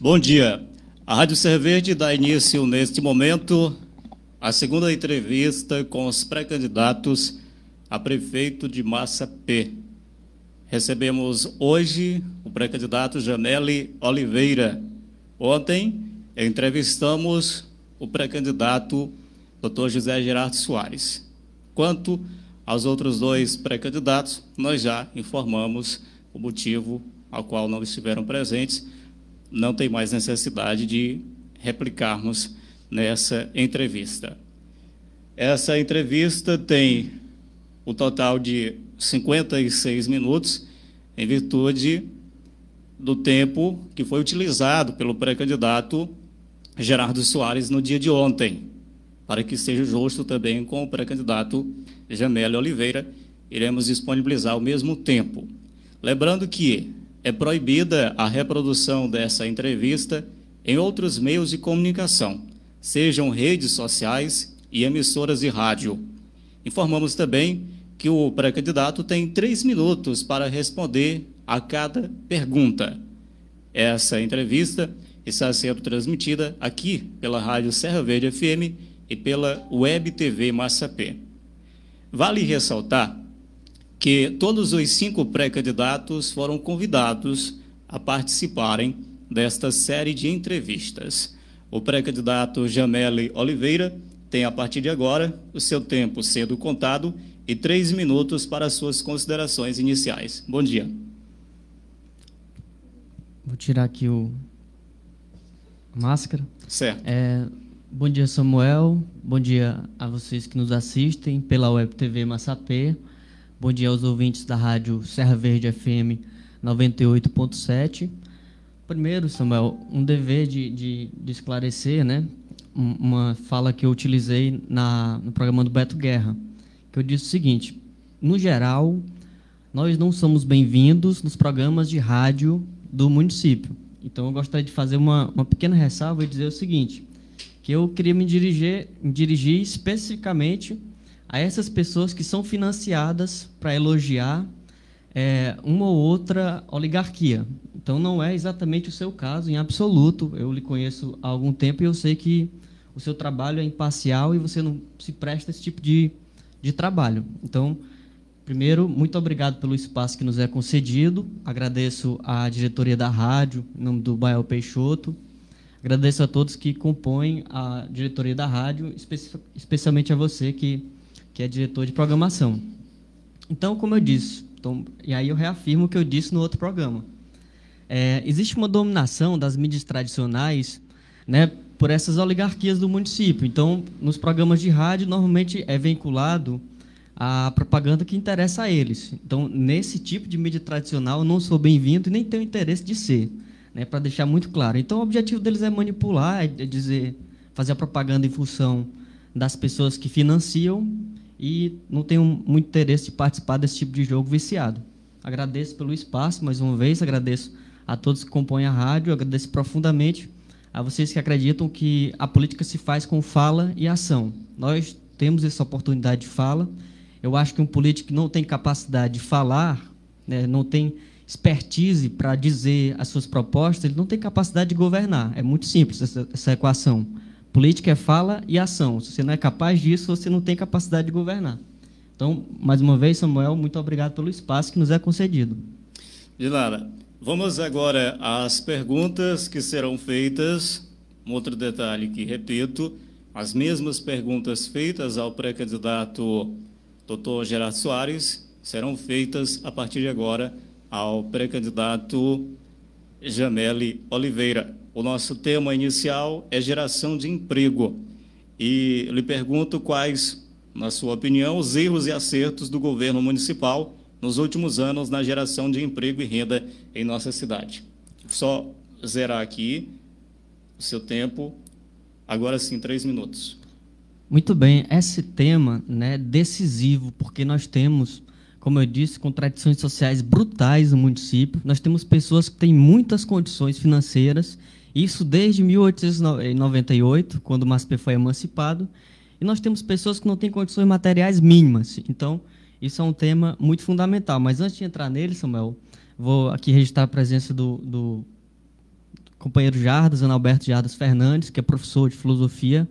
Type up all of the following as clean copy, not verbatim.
Bom dia. A Rádio Serra Verde dá início, neste momento, à segunda entrevista com os pré-candidatos a prefeito de Massapê. Recebemos hoje o pré-candidato Jameli Oliveira. Ontem, entrevistamos o pré-candidato Dr. José Gerardo Soares. Quanto aos outros dois pré-candidatos, nós já informamos o motivo ao qual não estiveram presentes. Não tem mais necessidade de replicarmos nessa entrevista. Essa entrevista tem o total de 56 minutos, em virtude do tempo que foi utilizado pelo pré-candidato Gerardo Soares no dia de ontem, para que seja justo também com o pré-candidato Jameli Oliveira, iremos disponibilizar o mesmo tempo. Lembrando que é proibida a reprodução dessa entrevista em outros meios de comunicação, sejam redes sociais e emissoras de rádio. Informamos também que o pré-candidato tem 3 minutos para responder a cada pergunta. Essa entrevista está sendo transmitida aqui pela Rádio Serra Verde FM e pela Web TV Massapê. Vale ressaltar que todos os 5 pré-candidatos foram convidados a participarem desta série de entrevistas. O pré-candidato Jameli Oliveira tem, a partir de agora, o seu tempo sendo contado e 3 minutos para suas considerações iniciais. Bom dia. Vou tirar aqui a máscara. Certo. Bom dia, Samuel. Bom dia a vocês que nos assistem pela Web TV Massapê. Bom dia aos ouvintes da Rádio Serra Verde FM 98.7. Primeiro, Samuel, um dever de esclarecer, né, uma fala que eu utilizei no programa do Beto Guerra, que eu disse o seguinte: no geral, nós não somos bem-vindos nos programas de rádio do município. Então, eu gostaria de fazer uma pequena ressalva e dizer o seguinte, que eu queria me dirigir especificamente a essas pessoas que são financiadas para elogiar uma ou outra oligarquia. Então, não é exatamente o seu caso, em absoluto. Eu lhe conheço há algum tempo e eu sei que o seu trabalho é imparcial e você não se presta a esse tipo de trabalho. Então, primeiro, muito obrigado pelo espaço que nos é concedido. Agradeço à diretoria da rádio, em nome do Bael Peixoto. Agradeço a todos que compõem a diretoria da rádio, especialmente a você que é diretor de programação. Então, como eu disse, e aí eu reafirmo o que eu disse no outro programa, existe uma dominação das mídias tradicionais, né, por essas oligarquias do município. Então, nos programas de rádio, normalmente é vinculado a propaganda que interessa a eles. Então, nesse tipo de mídia tradicional, eu não sou bem-vindo e nem tenho interesse de ser, né, para deixar muito claro. Então, o objetivo deles é manipular, fazer a propaganda em função das pessoas que financiam e não tenho muito interesse de participar desse tipo de jogo viciado. Agradeço pelo espaço, mais uma vez, agradeço a todos que compõem a rádio, agradeço profundamente a vocês que acreditam que a política se faz com fala e ação. Nós temos essa oportunidade de fala. Eu acho que um político que não tem capacidade de falar, né, não tem expertise para dizer as suas propostas, ele não tem capacidade de governar. É muito simples essa equação. Política é fala e ação. Se você não é capaz disso, você não tem capacidade de governar. Então, mais uma vez, Samuel, muito obrigado pelo espaço que nos é concedido. De nada. Vamos agora às perguntas que serão feitas. Um outro detalhe que repito, as mesmas perguntas feitas ao pré-candidato Dr. Gerardo Soares serão feitas a partir de agora ao pré-candidato Jameli Oliveira. O nosso tema inicial é geração de emprego. E lhe pergunto quais, na sua opinião, os erros e acertos do governo municipal nos últimos anos na geração de emprego e renda em nossa cidade. Só zerar aqui o seu tempo. Agora sim, 3 minutos. Muito bem. Esse tema, né, é decisivo, porque nós temos, como eu disse, contradições sociais brutais no município. Nós temos pessoas que têm muitas condições financeiras, isso desde 1898, quando o Massapê foi emancipado, e nós temos pessoas que não têm condições materiais mínimas. Então, isso é um tema muito fundamental. Mas antes de entrar nele, Samuel, vou aqui registrar a presença do companheiro Jardas, Ana Alberto Jardas Fernandes, que é professor de filosofia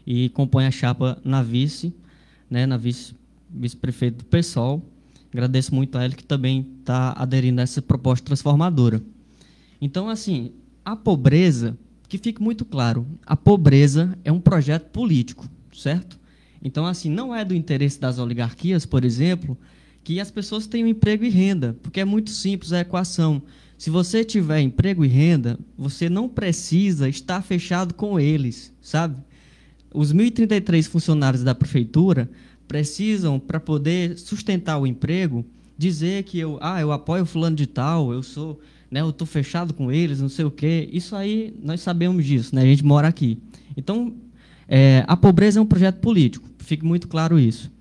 e compõe a chapa na vice, né, na vice-prefeito do PSOL. Agradeço muito a ele, que também está aderindo a essa proposta transformadora. Então, assim, a pobreza, que fique muito claro, a pobreza é um projeto político, certo? Então, assim, não é do interesse das oligarquias, por exemplo, que as pessoas tenham emprego e renda, porque é muito simples a equação. Se você tiver emprego e renda, você não precisa estar fechado com eles, sabe? Os 1.033 funcionários da prefeitura precisam, para poder sustentar o emprego, dizer que eu apoio fulano de tal, eu estou fechado com eles, não sei o quê. Isso aí, nós sabemos disso, né? A gente mora aqui. Então, a pobreza é um projeto político, fique muito claro isso.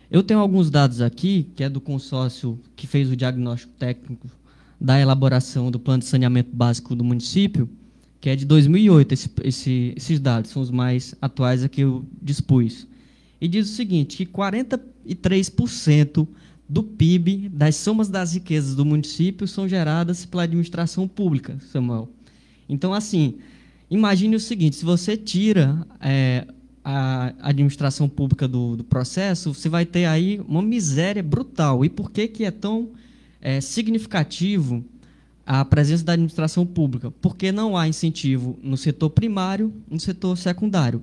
Eu tenho alguns dados aqui, que é do consórcio que fez o diagnóstico técnico da elaboração do plano de saneamento básico do município, que é de 2008, esses dados são os mais atuais a que eu dispus. E diz o seguinte, que 43% do PIB, das somas das riquezas do município, são geradas pela administração pública, Samuel. Então, assim, imagine o seguinte, se você tira a administração pública do processo, você vai ter aí uma miséria brutal. E por que é tão significativo a presença da administração pública? Porque não há incentivo no setor primário, no setor secundário.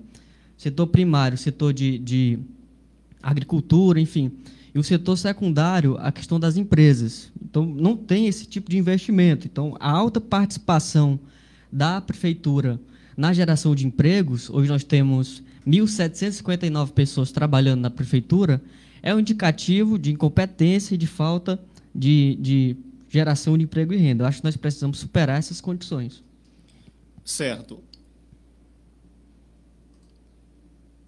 Setor primário, setor de agricultura, enfim. E o setor secundário, a questão das empresas. Então, não tem esse tipo de investimento. Então, a alta participação da prefeitura na geração de empregos, hoje nós temos 1.759 pessoas trabalhando na prefeitura, é um indicativo de incompetência e de falta de geração de emprego e renda. Eu acho que nós precisamos superar essas condições. Certo.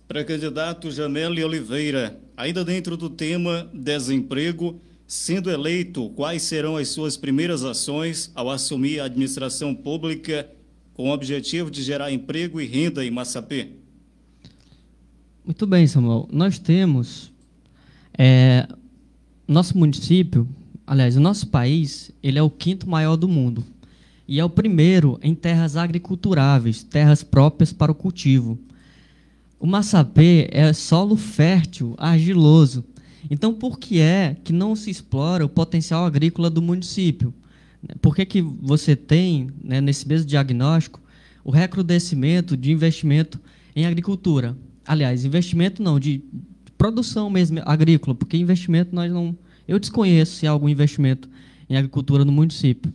Pré-candidato Janelle Oliveira, ainda dentro do tema desemprego, sendo eleito, quais serão as suas primeiras ações ao assumir a administração pública com o objetivo de gerar emprego e renda em Massapê? Muito bem, Samuel. Nós temos nosso município, aliás, o nosso país, ele é o 5º maior do mundo e é o primeiro em terras agriculturáveis, terras próprias para o cultivo. O Massapê é solo fértil, argiloso. Então, por que é que não se explora o potencial agrícola do município? Por que você tem, né, nesse mesmo diagnóstico, o recrudescimento de investimento em agricultura? Aliás, investimento não, de produção mesmo agrícola, porque investimento nós não... Eu desconheço se há algum investimento em agricultura no município.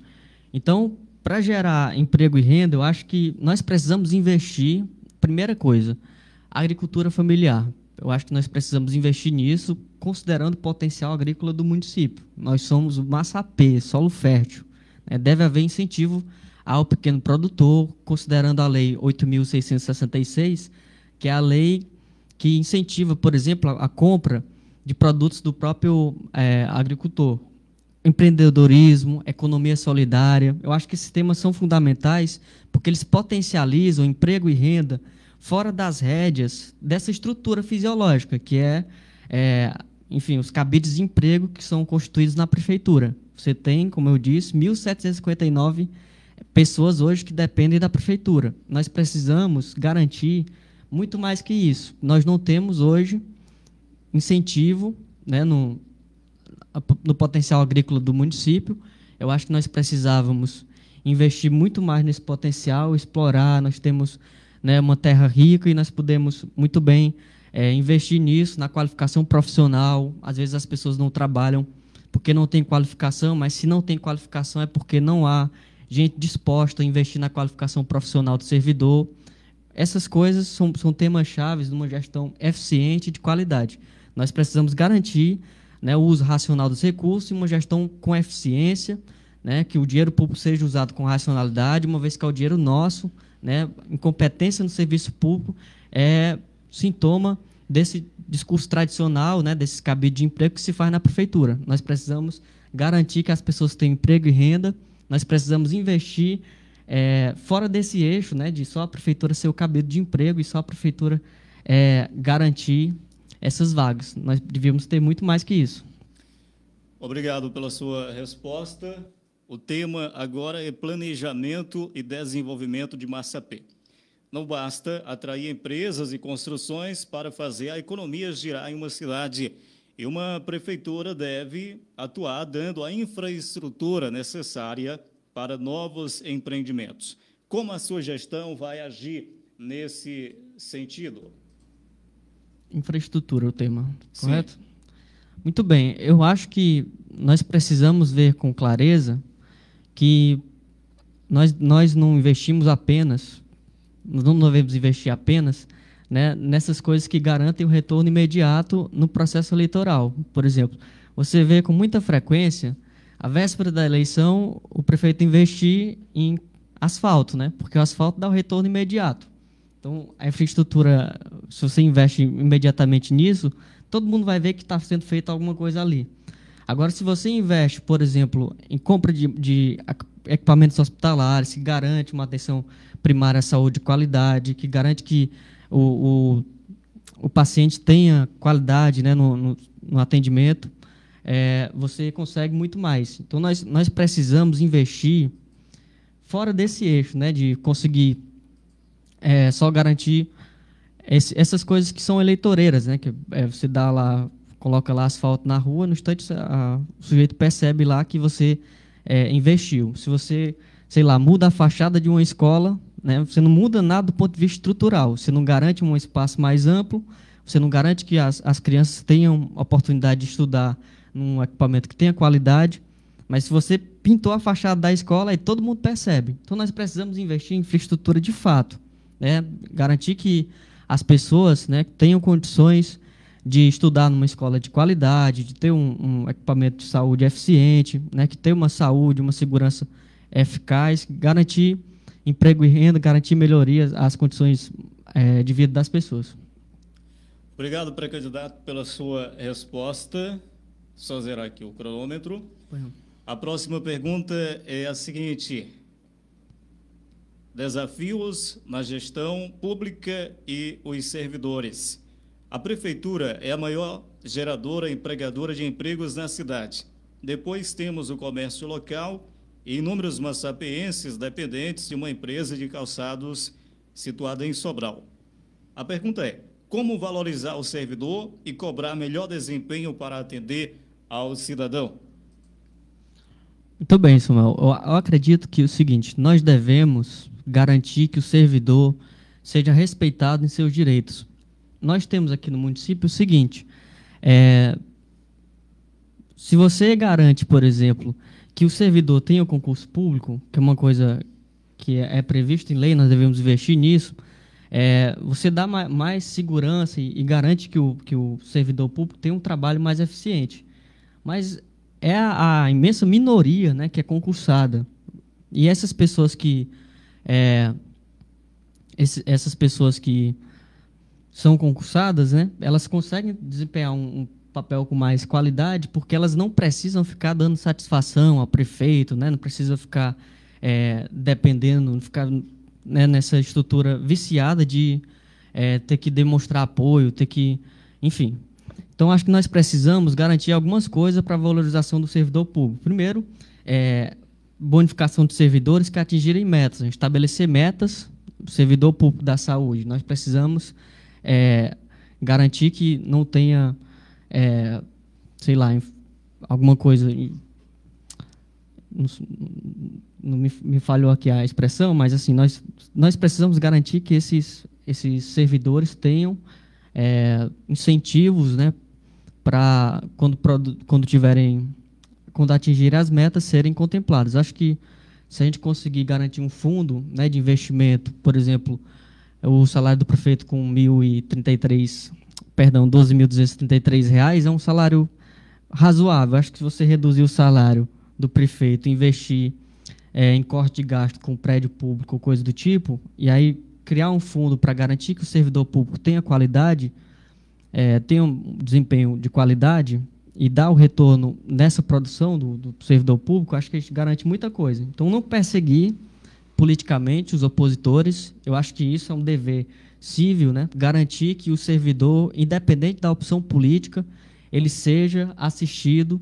Então, para gerar emprego e renda, eu acho que nós precisamos investir, primeira coisa, agricultura familiar. Eu acho que nós precisamos investir nisso, considerando o potencial agrícola do município. Nós somos o Massapê, solo fértil. Deve haver incentivo ao pequeno produtor, considerando a Lei 8.666, que é a lei que incentiva, por exemplo, a compra de produtos do próprio agricultor. Empreendedorismo, economia solidária. Eu acho que esses temas são fundamentais porque eles potencializam emprego e renda fora das rédeas dessa estrutura fisiológica, que enfim, os cabides de emprego que são constituídos na prefeitura. Você tem, como eu disse, 1.759 pessoas hoje que dependem da prefeitura. Nós precisamos garantir muito mais que isso. Nós não temos hoje incentivo, né, no potencial agrícola do município. Eu acho que nós precisávamos investir muito mais nesse potencial, explorar. Nós temos, né, uma terra rica e nós podemos muito bem investir nisso, na qualificação profissional. Às vezes as pessoas não trabalham porque não tem qualificação, mas se não tem qualificação é porque não há gente disposta a investir na qualificação profissional do servidor. Essas coisas são temas chaves de uma gestão eficiente e de qualidade. Nós precisamos garantir, né, o uso racional dos recursos e uma gestão com eficiência, né, que o dinheiro público seja usado com racionalidade, uma vez que é o dinheiro nosso, né, incompetência no serviço público é sintoma desse discurso tradicional, né, desse cabide de emprego que se faz na prefeitura. Nós precisamos garantir que as pessoas tenham emprego e renda, nós precisamos investir fora desse eixo, né, de só a prefeitura ser o cabide de emprego e só a prefeitura garantir essas vagas. Nós devíamos ter muito mais que isso. Obrigado pela sua resposta. O tema agora é planejamento e desenvolvimento de Massapê. Não basta atrair empresas e construções para fazer a economia girar em uma cidade. E uma prefeitura deve atuar dando a infraestrutura necessária para novos empreendimentos. Como a sua gestão vai agir nesse sentido? Infraestrutura, o tema, correto? Sim. Muito bem. Eu acho que nós precisamos ver com clareza que nós não investimos apenas, não devemos investir apenas, né, nessas coisas que garantem o retorno imediato no processo eleitoral. Por exemplo, você vê com muita frequência, a véspera da eleição, o prefeito investir em asfalto, né, porque o asfalto dá o retorno imediato. Então, a infraestrutura, se você investe imediatamente nisso, todo mundo vai ver que está sendo feita alguma coisa ali. Agora, se você investe, por exemplo, em compra de equipamentos hospitalares, que garante uma atenção primária à saúde de qualidade, que garante que o paciente tenha qualidade, né, no atendimento, você consegue muito mais. Então, nós precisamos investir fora desse eixo, né, de conseguir só garantir essas coisas que são eleitoreiras, né, que você dá lá, coloca lá asfalto na rua, no instante o sujeito percebe lá que você investiu. Se você, sei lá, muda a fachada de uma escola, né, você não muda nada do ponto de vista estrutural, você não garante um espaço mais amplo, você não garante que as crianças tenham oportunidade de estudar num equipamento que tenha qualidade, mas se você pintou a fachada da escola, aí todo mundo percebe. Então, nós precisamos investir em infraestrutura de fato, né, garantir que as pessoas, né, tenham condições de estudar numa escola de qualidade, de ter um equipamento de saúde eficiente, né, que tenha uma saúde, uma segurança eficaz, garantir emprego e renda, garantir melhorias às condições de vida das pessoas. Obrigado, pré-candidato, pela sua resposta. Só zerar aqui o cronômetro. A próxima pergunta é a seguinte: desafios na gestão pública e os servidores. A prefeitura é a maior geradora e empregadora de empregos na cidade. Depois temos o comércio local e inúmeros massapeenses dependentes de uma empresa de calçados situada em Sobral. A pergunta é: como valorizar o servidor e cobrar melhor desempenho para atender ao cidadão? Muito bem, Samuel. Eu acredito que é o seguinte: nós devemos garantir que o servidor seja respeitado em seus direitos. Nós temos aqui no município o seguinte: se você garante, por exemplo, que o servidor tenha o concurso público, que é uma coisa que é prevista em lei, nós devemos investir nisso, você dá mais segurança e garante que o servidor público tenha um trabalho mais eficiente. Mas é a imensa minoria, né, que é concursada. E essas pessoas que são concursadas, né, elas conseguem desempenhar um papel com mais qualidade porque elas não precisam ficar dando satisfação ao prefeito, né, não precisa ficar dependendo, ficar, né, nessa estrutura viciada de ter que demonstrar apoio, ter que, enfim. Então, acho que nós precisamos garantir algumas coisas para a valorização do servidor público. Primeiro, bonificação de servidores que atingirem metas, estabelecer metas do servidor público da saúde. Nós precisamos garantir que não tenha, sei lá, alguma coisa, não me falhou aqui a expressão, mas assim, nós precisamos garantir que esses servidores tenham incentivos, né, para quando atingirem as metas serem contempladas. Acho que se a gente conseguir garantir um fundo, né, de investimento, por exemplo, o salário do prefeito com R$12.233 é um salário razoável. Acho que se você reduzir o salário do prefeito, investir em corte de gasto com prédio público ou coisa do tipo, e aí criar um fundo para garantir que o servidor público tenha qualidade, tenha um desempenho de qualidade e dar o retorno nessa produção do servidor público, acho que a gente garante muita coisa. Então, não perseguir politicamente os opositores, eu acho que isso é um dever cível, né? Garantir que o servidor, independente da opção política, ele seja assistido,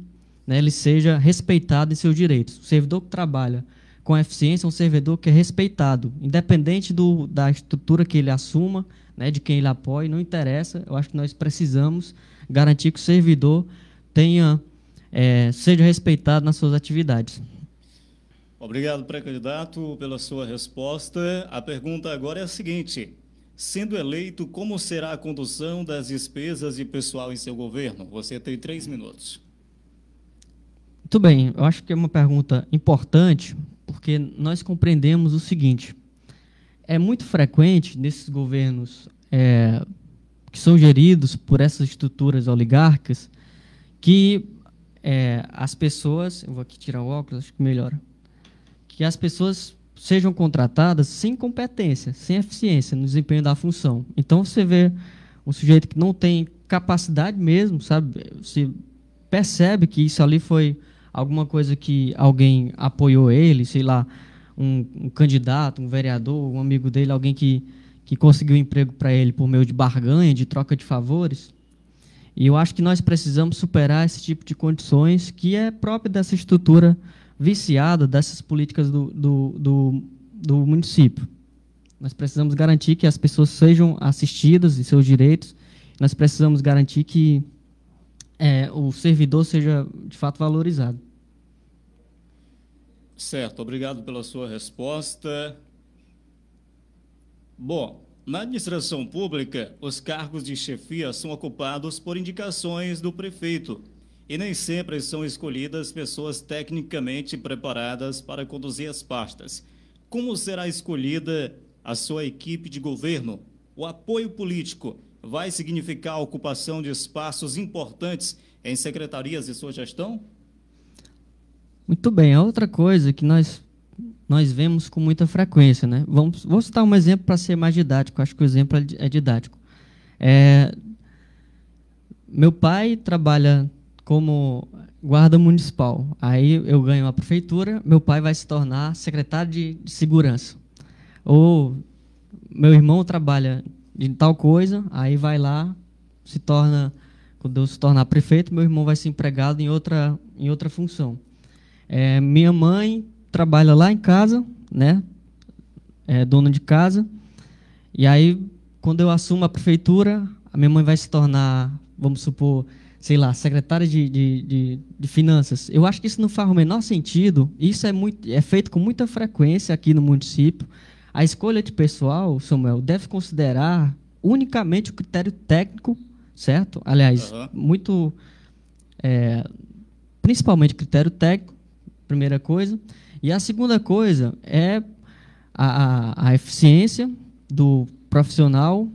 né, ele seja respeitado em seus direitos. O servidor que trabalha com eficiência é um servidor que é respeitado, independente da estrutura que ele assuma, né, de quem ele apoia, não interessa. Eu acho que nós precisamos garantir que o servidor seja respeitado nas suas atividades. Obrigado, pré-candidato, pela sua resposta. A pergunta agora é a seguinte: sendo eleito, como será a condução das despesas de pessoal em seu governo? Você tem 3 minutos. Muito bem, eu acho que é uma pergunta importante, porque nós compreendemos o seguinte: é muito frequente nesses governos que são geridos por essas estruturas oligárquicas que as pessoas, eu vou aqui tirar o óculos, acho que melhora, que as pessoas sejam contratadas sem competência, sem eficiência no desempenho da função. Então, você vê um sujeito que não tem capacidade mesmo, sabe? Você percebe que isso ali foi alguma coisa que alguém apoiou ele, sei lá, um candidato, um vereador, um amigo dele, alguém que conseguiu um emprego para ele por meio de barganha, de troca de favores. E eu acho que nós precisamos superar esse tipo de condições que é própria dessa estrutura viciada, dessas políticas do município. Nós precisamos garantir que as pessoas sejam assistidas em seus direitos, nós precisamos garantir que o servidor seja, de fato, valorizado. Certo, obrigado pela sua resposta. Bom, na administração pública, os cargos de chefia são ocupados por indicações do prefeito e nem sempre são escolhidas pessoas tecnicamente preparadas para conduzir as pastas. Como será escolhida a sua equipe de governo? O apoio político vai significar a ocupação de espaços importantes em secretarias de sua gestão? Muito bem, a outra coisa que nós vemos com muita frequência, né? Vou citar um exemplo para ser mais didático, acho que o exemplo é didático. Meu pai trabalha como guarda municipal, aí eu ganho a prefeitura, meu pai vai se tornar secretário de segurança. Ou meu irmão trabalha de tal coisa, aí vai lá, quando eu se tornar prefeito, meu irmão vai ser empregado em outra função. Minha mãe trabalha lá em casa, né? É dona de casa, e aí, quando eu assumo a prefeitura, a minha mãe vai se tornar, vamos supor, sei lá, secretária de finanças. Eu acho que isso não faz o menor sentido, isso é feito com muita frequência aqui no município. A escolha de pessoal, Samuel, deve considerar unicamente o critério técnico, certo? Aliás, principalmente critério técnico, primeira coisa. E a segunda coisa é a eficiência do profissional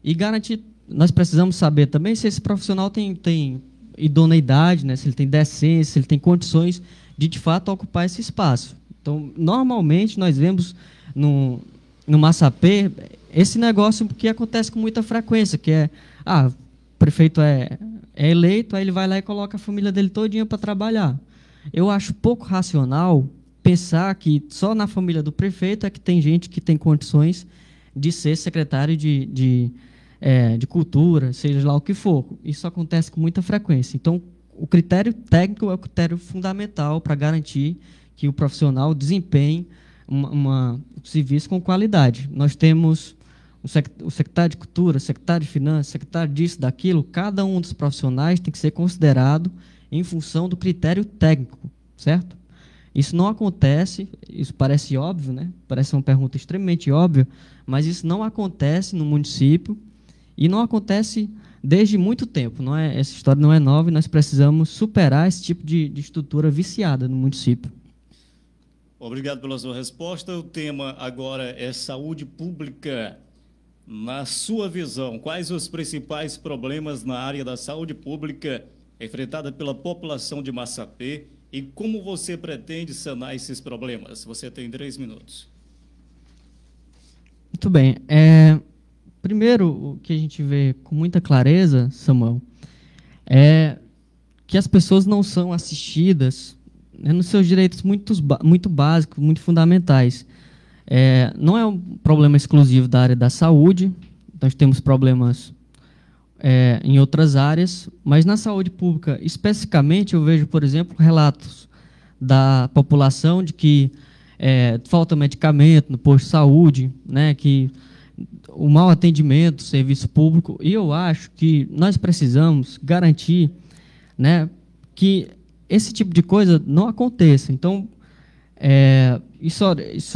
e garantir. Nós precisamos saber também se esse profissional tem idoneidade, né, se ele tem decência, se ele tem condições de fato, ocupar esse espaço. Então, normalmente, nós vemos no Massapê esse negócio que acontece com muita frequência, que o prefeito é eleito, aí ele vai lá e coloca a família dele todinha para trabalhar. Eu acho pouco racional pensar que só na família do prefeito é que tem gente que tem condições de ser secretário de cultura, seja lá o que for. Isso acontece com muita frequência. Então, o critério técnico é o critério fundamental para garantir que o profissional desempenhe um serviço com qualidade. Nós temos o secretário de cultura, o secretário de finanças, o secretário disso, daquilo. Cada um dos profissionais tem que ser considerado em função do critério técnico, certo? Isso não acontece, isso parece óbvio, né? Parece uma pergunta extremamente óbvia, mas isso não acontece no município e não acontece desde muito tempo. Essa história não é nova e nós precisamos superar esse tipo de estrutura viciada no município. Obrigado pela sua resposta. O tema agora é saúde pública. Na sua visão, quais os principais problemas na área da saúde pública enfrentada pela população de Massapê e como você pretende sanar esses problemas? Você tem 3 minutos. Muito bem. Primeiro, o que a gente vê com muita clareza, Samuel, é que as pessoas não são assistidas nos seus direitos muito básicos, muito fundamentais. Não é um problema exclusivo da área da saúde, nós temos problemas em outras áreas, mas na saúde pública, especificamente, eu vejo, por exemplo, relatos da população de que falta medicamento no posto de saúde, né, que o mau atendimento, serviço público, e eu acho que nós precisamos garantir, né, que esse tipo de coisa não aconteça. Então, isso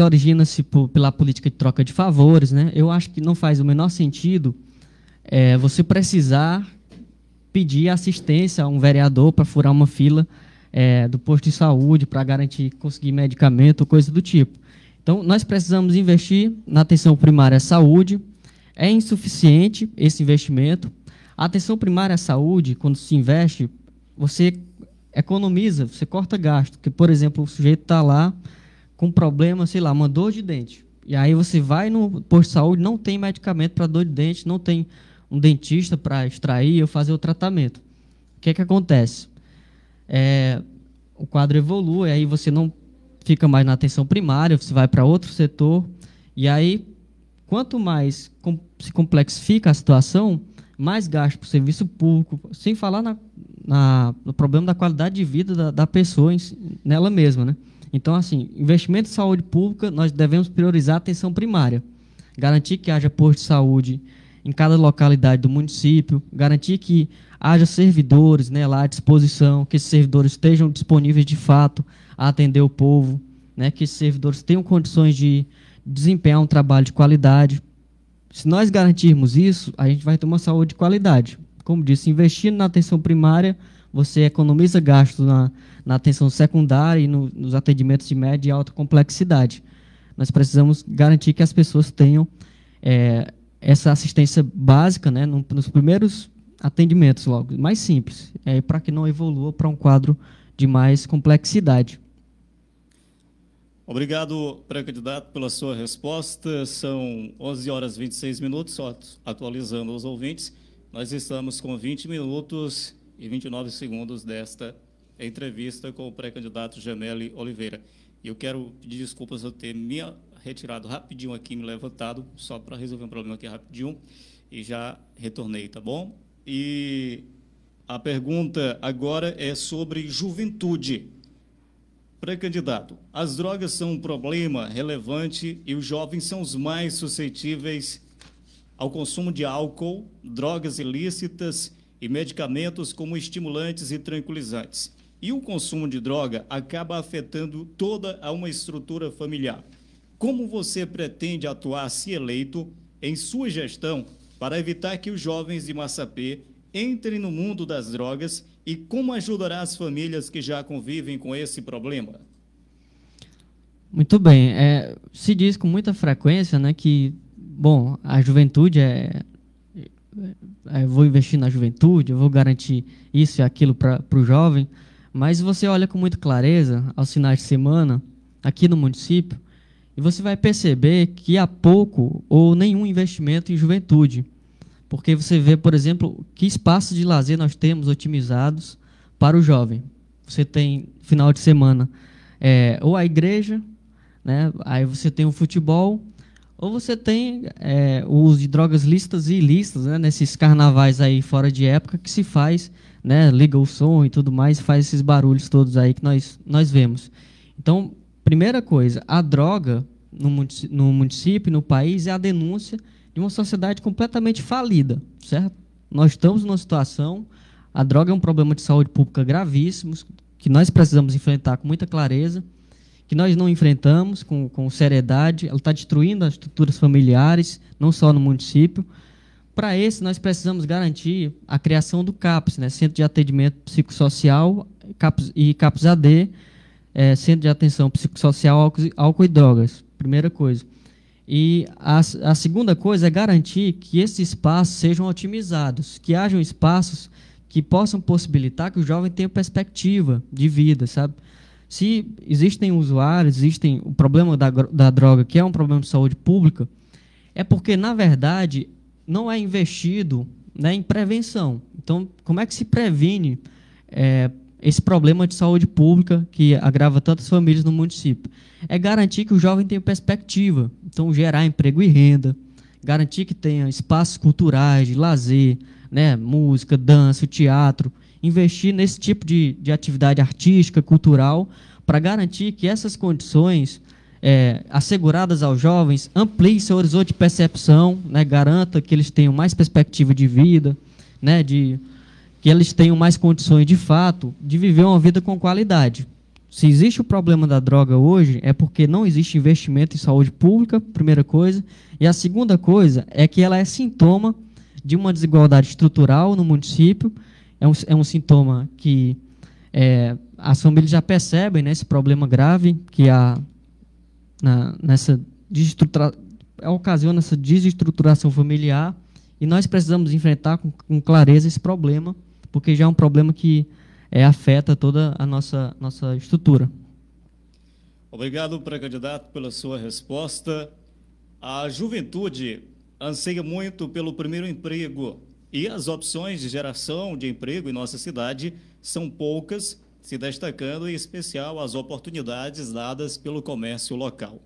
origina-se pela política de troca de favores, né? Eu acho que não faz o menor sentido você precisar pedir assistência a um vereador para furar uma fila do posto de saúde para garantir conseguir medicamento ou coisa do tipo. Então, nós precisamos investir na atenção primária à saúde. É insuficiente esse investimento. A atenção primária à saúde, quando se investe, você economiza, você corta gasto. Porque, por exemplo, o sujeito está lá com problema, sei lá, uma dor de dente. E aí você vai no posto de saúde, não tem medicamento para dor de dente, não tem um dentista para extrair ou fazer o tratamento. O que acontece? O quadro evolui, aí você não fica mais na atenção primária, você vai para outro setor, e aí, quanto mais se complexifica a situação, mais gasto para o serviço público, sem falar no problema da qualidade de vida da pessoa nela mesma, né? Então, assim, investimento em saúde pública, nós devemos priorizar a atenção primária, garantir que haja posto de saúde em cada localidade do município, garantir que haja servidores, né, lá à disposição, que esses servidores estejam disponíveis de fato a atender o povo, né, que esses servidores tenham condições de desempenhar um trabalho de qualidade. Se nós garantirmos isso, a gente vai ter uma saúde de qualidade. Como disse, investindo na atenção primária, você economiza gastos na atenção secundária e nos atendimentos de média e alta complexidade. Nós precisamos garantir que as pessoas tenham essa assistência básica, né, nos primeiros atendimentos, logo, mais simples, para que não evolua para um quadro de mais complexidade. Obrigado, pré-candidato, pela sua resposta. São 11 horas e 26 minutos, só atualizando os ouvintes. Nós estamos com 20 minutos e 29 segundos desta entrevista com o pré-candidato Gemelli Oliveira. E eu quero pedir desculpas eu ter me retirado rapidinho aqui, me levantado, só para resolver um problema aqui rapidinho, e já retornei, tá bom? E a pergunta agora é sobre juventude. Pré-candidato, as drogas são um problema relevante e os jovens são os mais suscetíveis ao consumo de álcool, drogas ilícitas e medicamentos como estimulantes e tranquilizantes. E o consumo de droga acaba afetando toda uma estrutura familiar. Como você pretende atuar, se eleito, em sua gestão para evitar que os jovens de Massapê entrem no mundo das drogas e como ajudará as famílias que já convivem com esse problema? Muito bem. Se diz com muita frequência, né, que, bom, a juventude eu vou investir na juventude, eu vou garantir isso e aquilo para o jovem, mas você olha com muita clareza aos finais de semana aqui no município e você vai perceber que há pouco ou nenhum investimento em juventude. Porque você vê, por exemplo, que espaços de lazer nós temos otimizados para o jovem. Você tem, final de semana, ou a igreja, né, aí você tem o futebol, ou você tem o uso de drogas lícitas e ilícitas, né, nesses carnavais aí fora de época que se faz, né, liga o som e tudo mais, faz esses barulhos todos aí que nós vemos. Então, primeira coisa, a droga no município, no país, é a denúncia de uma sociedade completamente falida, certo? Nós estamos numa situação, a droga é um problema de saúde pública gravíssimo, que nós precisamos enfrentar com muita clareza, que nós não enfrentamos com seriedade, ela está destruindo as estruturas familiares, não só no município. Para esse, nós precisamos garantir a criação do CAPS, né, Centro de Atendimento Psicossocial, e CAPS-AD, Centro de Atenção Psicossocial, Álcool e Drogas, primeira coisa. E a segunda coisa é garantir que esses espaços sejam otimizados, que hajam espaços que possam possibilitar que o jovem tenha perspectiva de vida, sabe? Se existem usuários, o problema da droga, que é um problema de saúde pública, é porque, na verdade, não é investido, né, em prevenção. Então, como é que se previne esse problema de saúde pública que agrava tantas famílias no município? É garantir que o jovem tenha perspectiva. Então, gerar emprego e renda, garantir que tenha espaços culturais, de lazer, né, música, dança, teatro, investir nesse tipo de atividade artística, cultural, para garantir que essas condições asseguradas aos jovens ampliem seu horizonte de percepção, né, garanta que eles tenham mais perspectiva de vida, né, que eles tenham mais condições, de fato, de viver uma vida com qualidade. Se existe o problema da droga hoje, é porque não existe investimento em saúde pública, primeira coisa, e a segunda coisa é que ela é sintoma de uma desigualdade estrutural no município, é um sintoma que as famílias já percebem, né, esse problema grave que há ocasiona essa desestruturação familiar, e nós precisamos enfrentar com clareza esse problema, porque já é um problema que afeta toda a nossa estrutura. Obrigado, pré-candidato, pela sua resposta. A juventude anseia muito pelo primeiro emprego e as opções de geração de emprego em nossa cidade são poucas, se destacando em especial as oportunidades dadas pelo comércio local.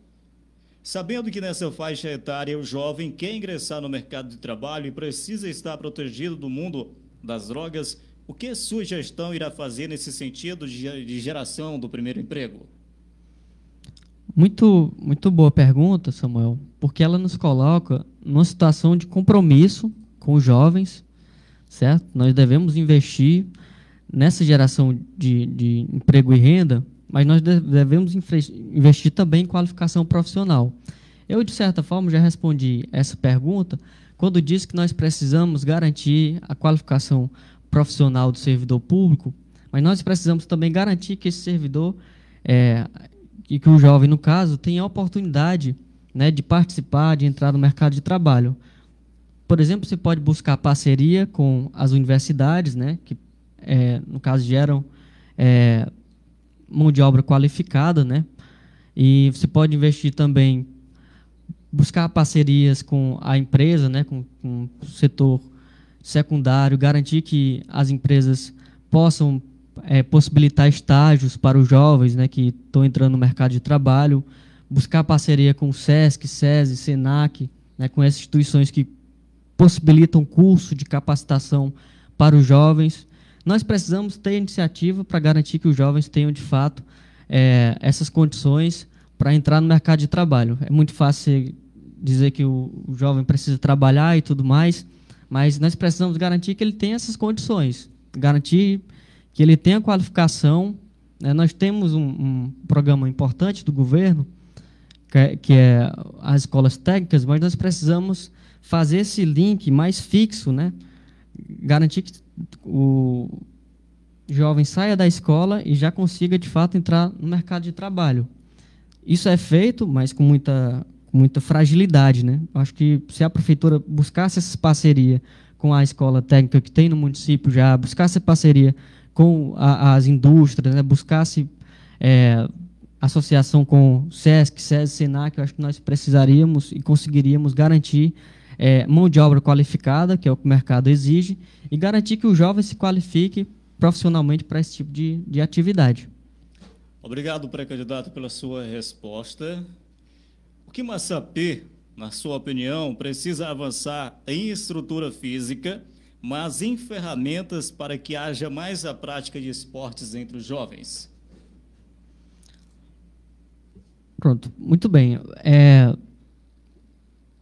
Sabendo que nessa faixa etária o jovem quer ingressar no mercado de trabalho e precisa estar protegido do mundo das drogas, o que sua gestão irá fazer nesse sentido de geração do primeiro emprego? Muito, muito boa pergunta, Samuel, porque ela nos coloca numa situação de compromisso com os jovens, certo? Nós devemos investir nessa geração de emprego e renda, mas nós devemos investir também em qualificação profissional. Eu, de certa forma, já respondi essa pergunta quando disse que nós precisamos garantir a qualificação profissional do servidor público, mas nós precisamos também garantir que esse servidor, e que o jovem, no caso, tenha a oportunidade, né, de participar, de entrar no mercado de trabalho. Por exemplo, você pode buscar parceria com as universidades, né, que, no caso, geram mão de obra qualificada, né, e você pode investir também, buscar parcerias com a empresa, né, com o setor secundário, garantir que as empresas possam possibilitar estágios para os jovens, né, que estão entrando no mercado de trabalho, buscar parceria com o SESC, SESI, SENAC, né, com essas instituições que possibilitam curso de capacitação para os jovens. Nós precisamos ter iniciativa para garantir que os jovens tenham, de fato, essas condições para entrar no mercado de trabalho. É muito fácil dizer que o jovem precisa trabalhar e tudo mais, mas nós precisamos garantir que ele tenha essas condições, garantir que ele tenha qualificação. Nós temos um programa importante do governo, que é as escolas técnicas, mas nós precisamos fazer esse link mais fixo, né? Garantir que o jovem saia da escola e já consiga, de fato, entrar no mercado de trabalho. Isso é feito, mas com muita fragilidade, né? Acho que se a prefeitura buscasse essa parceria com a escola técnica que tem no município já, buscasse parceria com as indústrias, né? Buscasse associação com SESC, SESI, SENAC, eu acho que nós precisaríamos e conseguiríamos garantir mão de obra qualificada, que é o que o mercado exige, e garantir que o jovem se qualifique profissionalmente para esse tipo de atividade. Obrigado, pré-candidato, pela sua resposta. O que Massapê, na sua opinião, precisa avançar em estrutura física, mas em ferramentas para que haja mais a prática de esportes entre os jovens? Pronto, muito bem.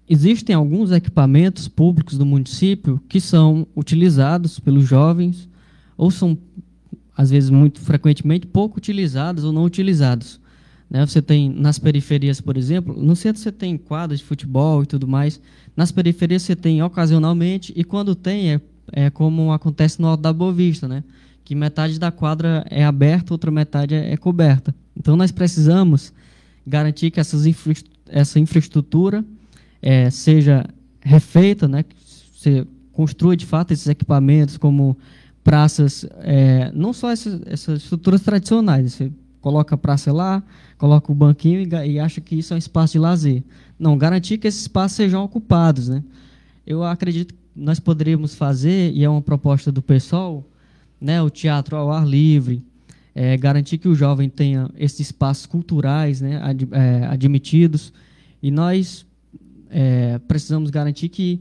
Existem alguns equipamentos públicos do município que são utilizados pelos jovens, ou são, às vezes, muito frequentemente, pouco utilizados ou não utilizados. Você tem, nas periferias, por exemplo, no centro você tem quadras de futebol e tudo mais, nas periferias você tem ocasionalmente, e quando tem, como acontece no Alto da Boa Vista, né? Que metade da quadra é aberta, outra metade é coberta. Então, nós precisamos garantir que essa infraestrutura seja refeita, né? Que você construa, de fato, esses equipamentos como praças, não só essas estruturas tradicionais, você coloca a praça lá, coloca o banquinho e acha que isso é um espaço de lazer. Não, garantir que esses espaços sejam ocupados, né? Eu acredito que nós poderíamos fazer, e é uma proposta do PSOL, né, o teatro ao ar livre, garantir que o jovem tenha esses espaços culturais, né, admitidos, e nós precisamos garantir que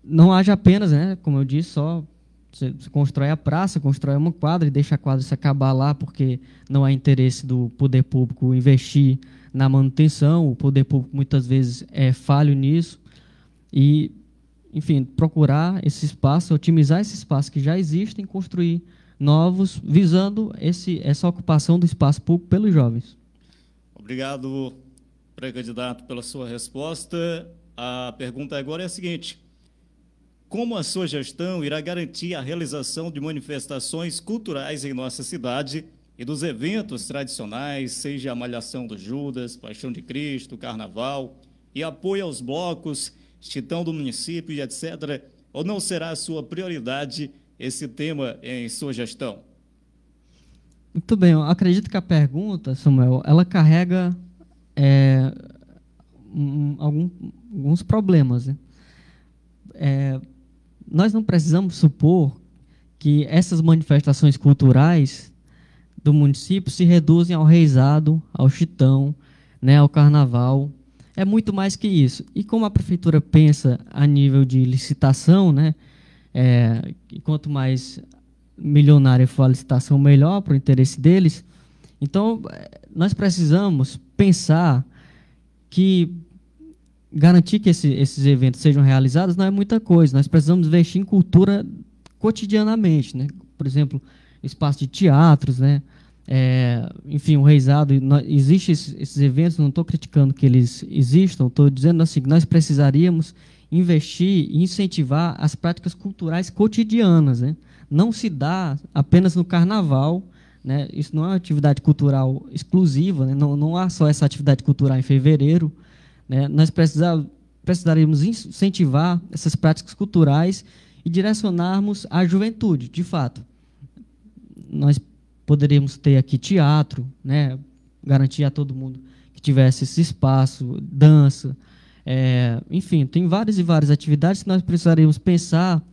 não haja apenas, né, como eu disse, só você constrói a praça, constrói uma quadra e deixa a quadra se acabar lá porque não há interesse do poder público investir na manutenção. O poder público muitas vezes é falho nisso. E, enfim, procurar esse espaço, otimizar esse espaço que já existe e construir novos, visando essa ocupação do espaço público pelos jovens. Obrigado, pré-candidato, pela sua resposta. A pergunta agora é a seguinte: como a sua gestão irá garantir a realização de manifestações culturais em nossa cidade e dos eventos tradicionais, seja a Malhação do Judas, Paixão de Cristo, Carnaval, e apoio aos blocos, Titão do município e etc., ou não será a sua prioridade esse tema em sua gestão? Muito bem, eu acredito que a pergunta, Samuel, ela carrega alguns problemas, né? Nós não precisamos supor que essas manifestações culturais do município se reduzem ao reizado, ao chitão, né, ao carnaval. É muito mais que isso. E como a prefeitura pensa a nível de licitação, né, e quanto mais milionária for a licitação, melhor para o interesse deles. Então, nós precisamos pensar que garantir que esses eventos sejam realizados não é muita coisa. Nós precisamos investir em cultura cotidianamente, né? Por exemplo, espaço de teatros, né? Enfim, o reizado. Existem esses eventos, não estou criticando que eles existam, estou dizendo assim, que nós precisaríamos investir e incentivar as práticas culturais cotidianas, né? Não se dá apenas no carnaval, né? Isso não é uma atividade cultural exclusiva, né? Não há só essa atividade cultural em fevereiro, né? Nós precisaríamos incentivar essas práticas culturais e direcionarmos a juventude, de fato. Nós poderíamos ter aqui teatro, né? Garantir a todo mundo que tivesse esse espaço, dança, enfim, tem várias e várias atividades que nós precisaríamos pensar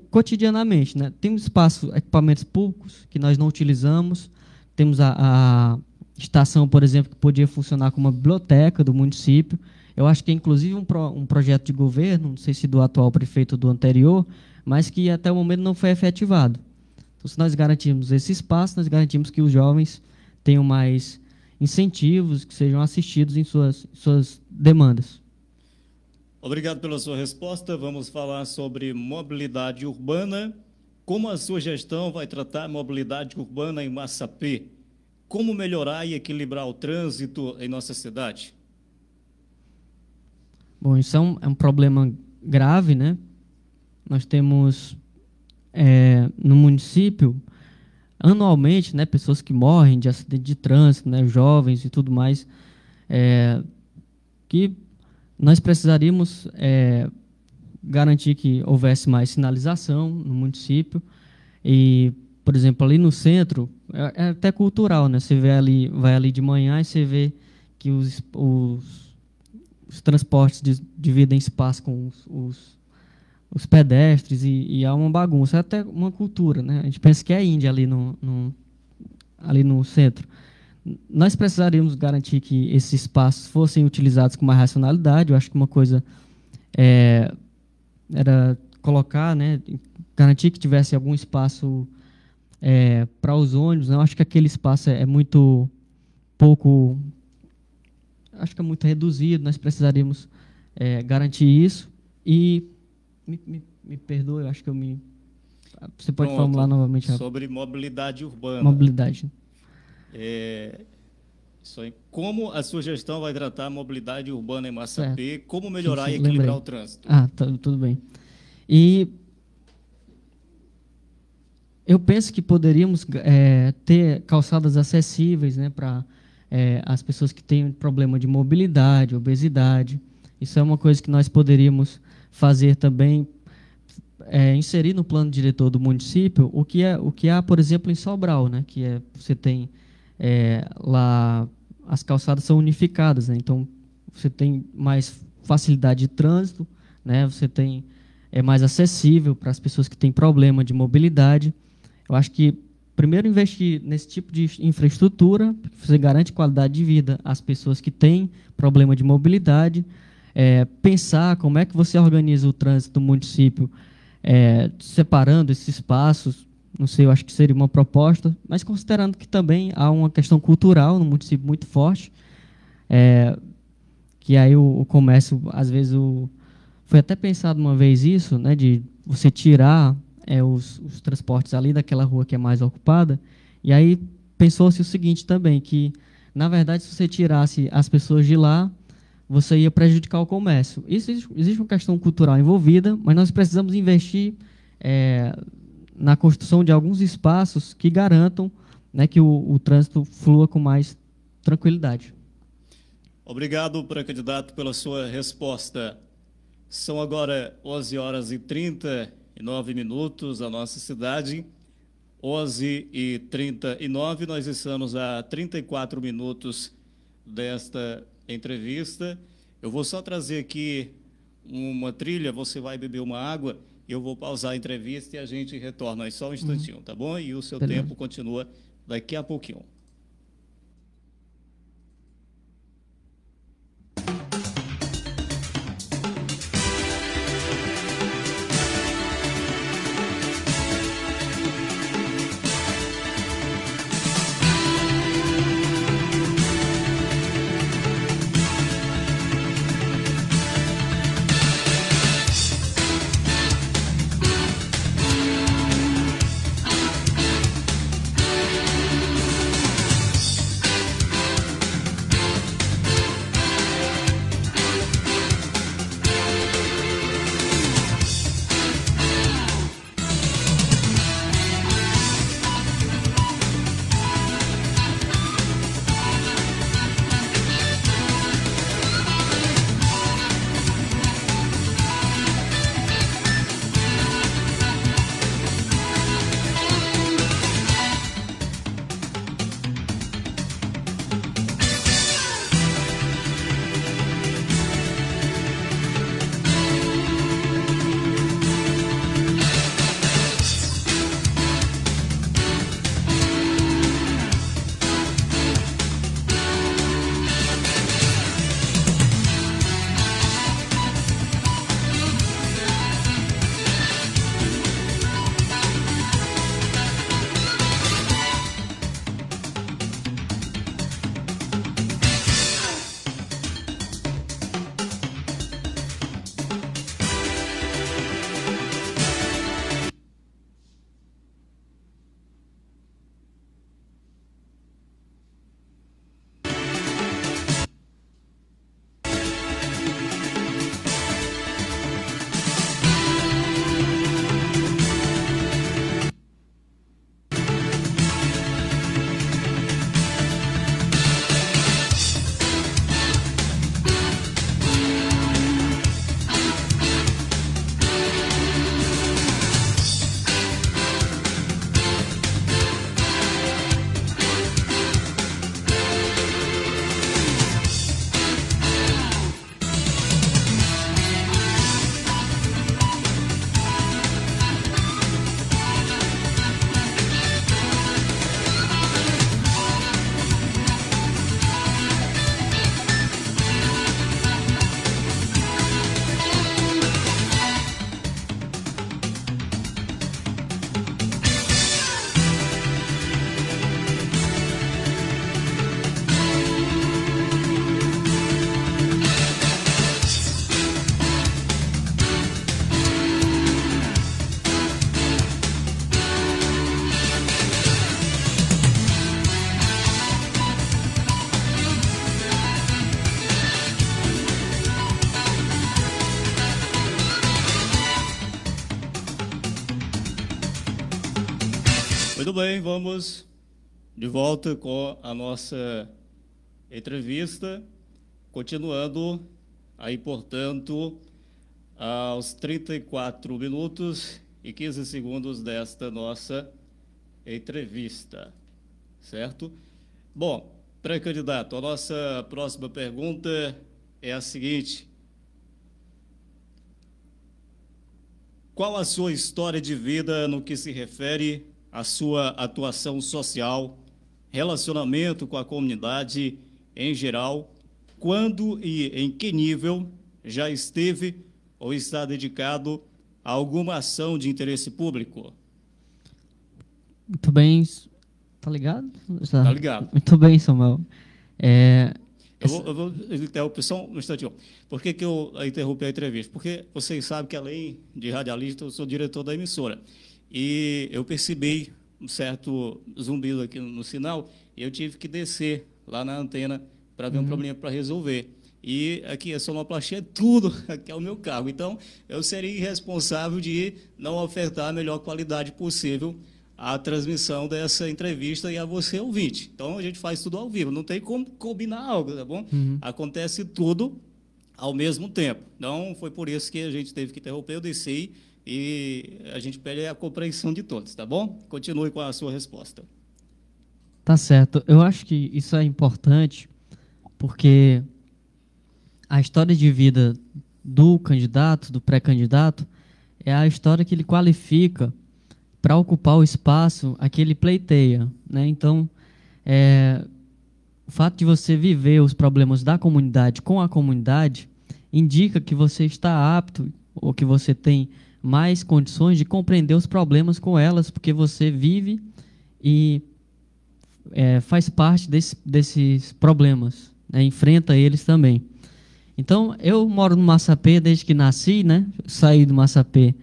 cotidianamente, né? Temos equipamentos públicos que nós não utilizamos, temos a estação, por exemplo, que podia funcionar como uma biblioteca do município. Eu acho que é, inclusive, um projeto de governo, não sei se do atual prefeito ou do anterior, mas que até o momento não foi efetivado. Então, se nós garantirmos esse espaço, nós garantimos que os jovens tenham mais incentivos, que sejam assistidos em suas demandas. Obrigado pela sua resposta. Vamos falar sobre mobilidade urbana. Como a sua gestão vai tratar a mobilidade urbana em Massapê? Como melhorar e equilibrar o trânsito em nossa cidade? Bom, isso é um problema grave, né? Nós temos no município, anualmente, né, pessoas que morrem de acidente de trânsito, né, jovens e tudo mais, que nós precisaríamos garantir que houvesse mais sinalização no município. E, por exemplo, ali no centro, é até cultural, né? Você vai ali de manhã e você vê que os transportes dividem espaço com os pedestres e há uma bagunça. É até uma cultura, né? A gente pensa que é Índia ali no centro. Nós precisaríamos garantir que esses espaços fossem utilizados com mais racionalidade. Eu acho que uma coisa era colocar, né, garantir que tivesse algum espaço para os ônibus. Eu acho que aquele espaço é muito pouco, acho que é muito reduzido. Nós precisaríamos garantir isso. E me perdoe, eu acho que você pode Pronto. formular novamente. Sobre mobilidade urbana. Mobilidade. Isso aí. Como a sua gestão vai tratar a mobilidade urbana em Massapê? Como melhorar Sim, e equilibrar lembrei. o trânsito? Tudo bem. E eu penso que poderíamos ter calçadas acessíveis, né, para as pessoas que têm problema de mobilidade, obesidade. Isso é uma coisa que nós poderíamos fazer também, inserir no plano diretor do município o que há, por exemplo, em Sobral, né, que você tem lá as calçadas são unificadas, né, então você tem mais facilidade de trânsito, né, você é mais acessível para as pessoas que têm problema de mobilidade. Eu acho que primeiro investir nesse tipo de infraestrutura, porque você garante qualidade de vida às pessoas que têm problema de mobilidade, pensar como é que você organiza o trânsito do município, separando esses espaços, não sei, eu acho que seria uma proposta, mas considerando que também há uma questão cultural no município muito forte, que aí o comércio, às vezes, foi até pensado uma vez isso, né, de você tirar os transportes ali daquela rua que é mais ocupada, e aí pensou-se o seguinte também, que, na verdade, se você tirasse as pessoas de lá, você ia prejudicar o comércio. Existe uma questão cultural envolvida, mas nós precisamos investir na construção de alguns espaços que garantam, né, que o trânsito flua com mais tranquilidade. Obrigado, pré-candidato, pela sua resposta. São agora 11h39 a nossa cidade. 11h39, nós estamos a 34 minutos desta entrevista. Eu vou só trazer aqui uma trilha, você vai beber uma água, eu vou pausar a entrevista e a gente retorna aí só um instantinho, tá bom? E o seu tempo continua daqui a pouquinho. Muito bem, vamos de volta com a nossa entrevista, continuando aí, portanto, aos 34 minutos e 15 segundos desta nossa entrevista, certo? Bom, pré-candidato, a nossa próxima pergunta é a seguinte: qual a sua história de vida no que se refere a sua atuação social, relacionamento com a comunidade em geral, quando e em que nível já esteve ou está dedicado a alguma ação de interesse público? Muito bem. Tá ligado? Tá ligado. Muito bem, Samuel. Eu vou interromper só um instantinho. Por que eu interrompi a entrevista? Porque vocês sabem que, além de radialista, eu sou diretor da emissora. E eu percebi um certo zumbido aqui no sinal, e eu tive que descer lá na antena para ver um problema para resolver. E aqui a sonoplastia é tudo, aqui é o meu cargo. Então, eu seria irresponsável de não ofertar a melhor qualidade possível a transmissão dessa entrevista e a você, ouvinte. Então, a gente faz tudo ao vivo, não tem como combinar algo, tá bom? Acontece tudo ao mesmo tempo. Então, foi por isso que a gente teve que interromper, eu desci e a gente pede a compreensão de todos, tá bom? Continue com a sua resposta. Tá certo. Eu acho que isso é importante porque a história de vida do candidato, do pré-candidato, é a história que ele qualifica para ocupar o espaço a que ele pleiteia, né? Então, o fato de você viver os problemas da comunidade com a comunidade indica que você está apto ou que você tem mais condições de compreender os problemas com elas, porque você vive e faz parte desses problemas, né? Enfrenta eles também. Então, eu moro no Massapê desde que nasci, né? Saí do Massapê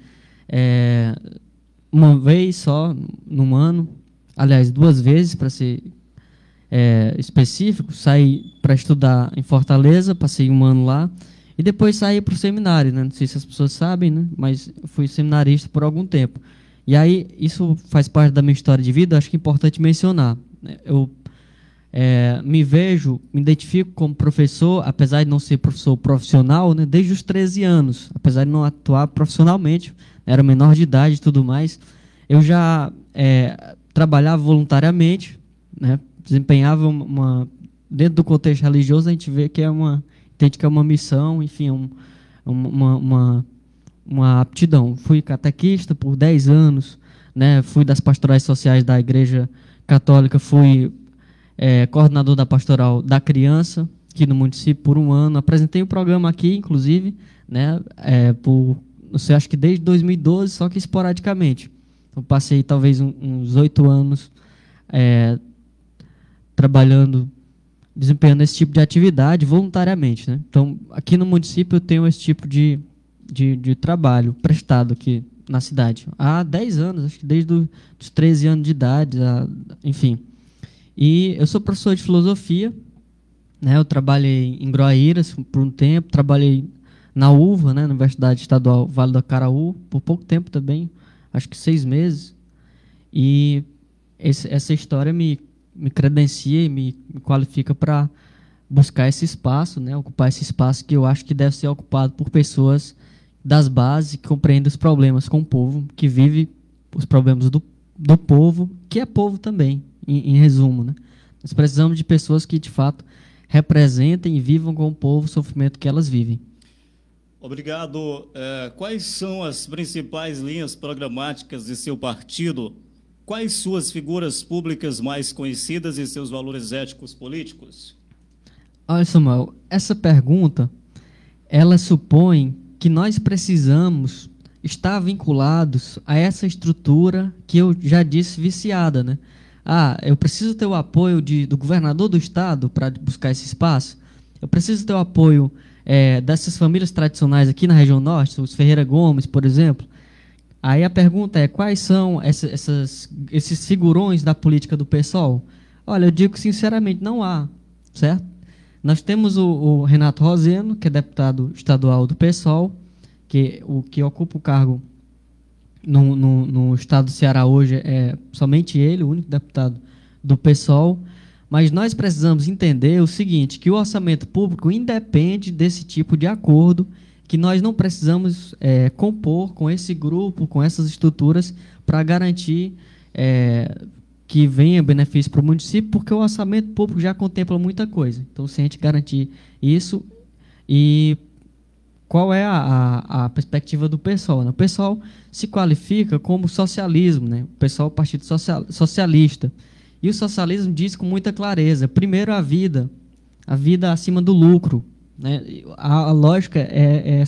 uma vez só no ano, aliás, 2 vezes, para ser específico. Saí para estudar em Fortaleza, passei 1 ano lá, e depois saí para o seminário, né? Não sei se as pessoas sabem, né? Mas fui seminarista por algum tempo. E aí, isso faz parte da minha história de vida, acho que é importante mencionar. Eu me identifico como professor, apesar de não ser professor profissional, né? Desde os 13 anos, apesar de não atuar profissionalmente, era menor de idade e tudo mais, eu já trabalhava voluntariamente, né? Desempenhava dentro do contexto religioso, a gente vê que entende que é uma missão, enfim, uma aptidão. Fui catequista por 10 anos, né? Fui das pastorais sociais da Igreja Católica, fui coordenador da pastoral da criança aqui no município por 1 ano, apresentei o programa aqui, inclusive, né? Não sei, acho que desde 2012, só que esporadicamente. Então, passei talvez uns 8 anos trabalhando, desempenhando esse tipo de atividade voluntariamente, né? Então, aqui no município eu tenho esse tipo de trabalho prestado aqui na cidade. Há 10 anos, acho que desde os 13 anos de idade, enfim. E eu sou professor de filosofia, né? Eu trabalhei em Groaíras por um tempo, trabalhei na UVA, né, na Universidade Estadual Vale do Acaraú, por pouco tempo também, acho que 6 meses. E essa história me credencia e me qualifica para buscar esse espaço, né, ocupar esse espaço que eu acho que deve ser ocupado por pessoas das bases que compreendem os problemas com o povo, que vive os problemas do povo, que é povo também, em resumo, né? Nós precisamos de pessoas que, de fato, representem e vivam com o povo o sofrimento que elas vivem. Obrigado. Quais são as principais linhas programáticas de seu partido? Quais suas figuras públicas mais conhecidas e seus valores éticos políticos? Olha, Samuel, essa pergunta, ela supõe que nós precisamos estar vinculados a essa estrutura que eu já disse viciada, né? Eu preciso ter o apoio do governador do estado para buscar esse espaço. Eu preciso ter o apoio dessas famílias tradicionais aqui na região norte, os Ferreira Gomes, por exemplo. Aí a pergunta é, quais são esses figurões da política do PSOL? Olha, eu digo sinceramente, não há, certo? Nós temos o Renato Roseno, que é deputado estadual do PSOL, que ocupa o cargo no estado do Ceará hoje, é somente ele, o único deputado do PSOL. Mas nós precisamos entender o seguinte, que o orçamento público independe desse tipo de acordo, que nós não precisamos compor com esse grupo, com essas estruturas, para garantir que venha benefício para o município, porque o orçamento público já contempla muita coisa. Então, se a gente garantir isso, e qual é a perspectiva do PSOL, né? O PSOL se qualifica como socialismo, né? O PSOL é o partido socialista. E o socialismo diz com muita clareza, primeiro a vida acima do lucro, né? A lógica é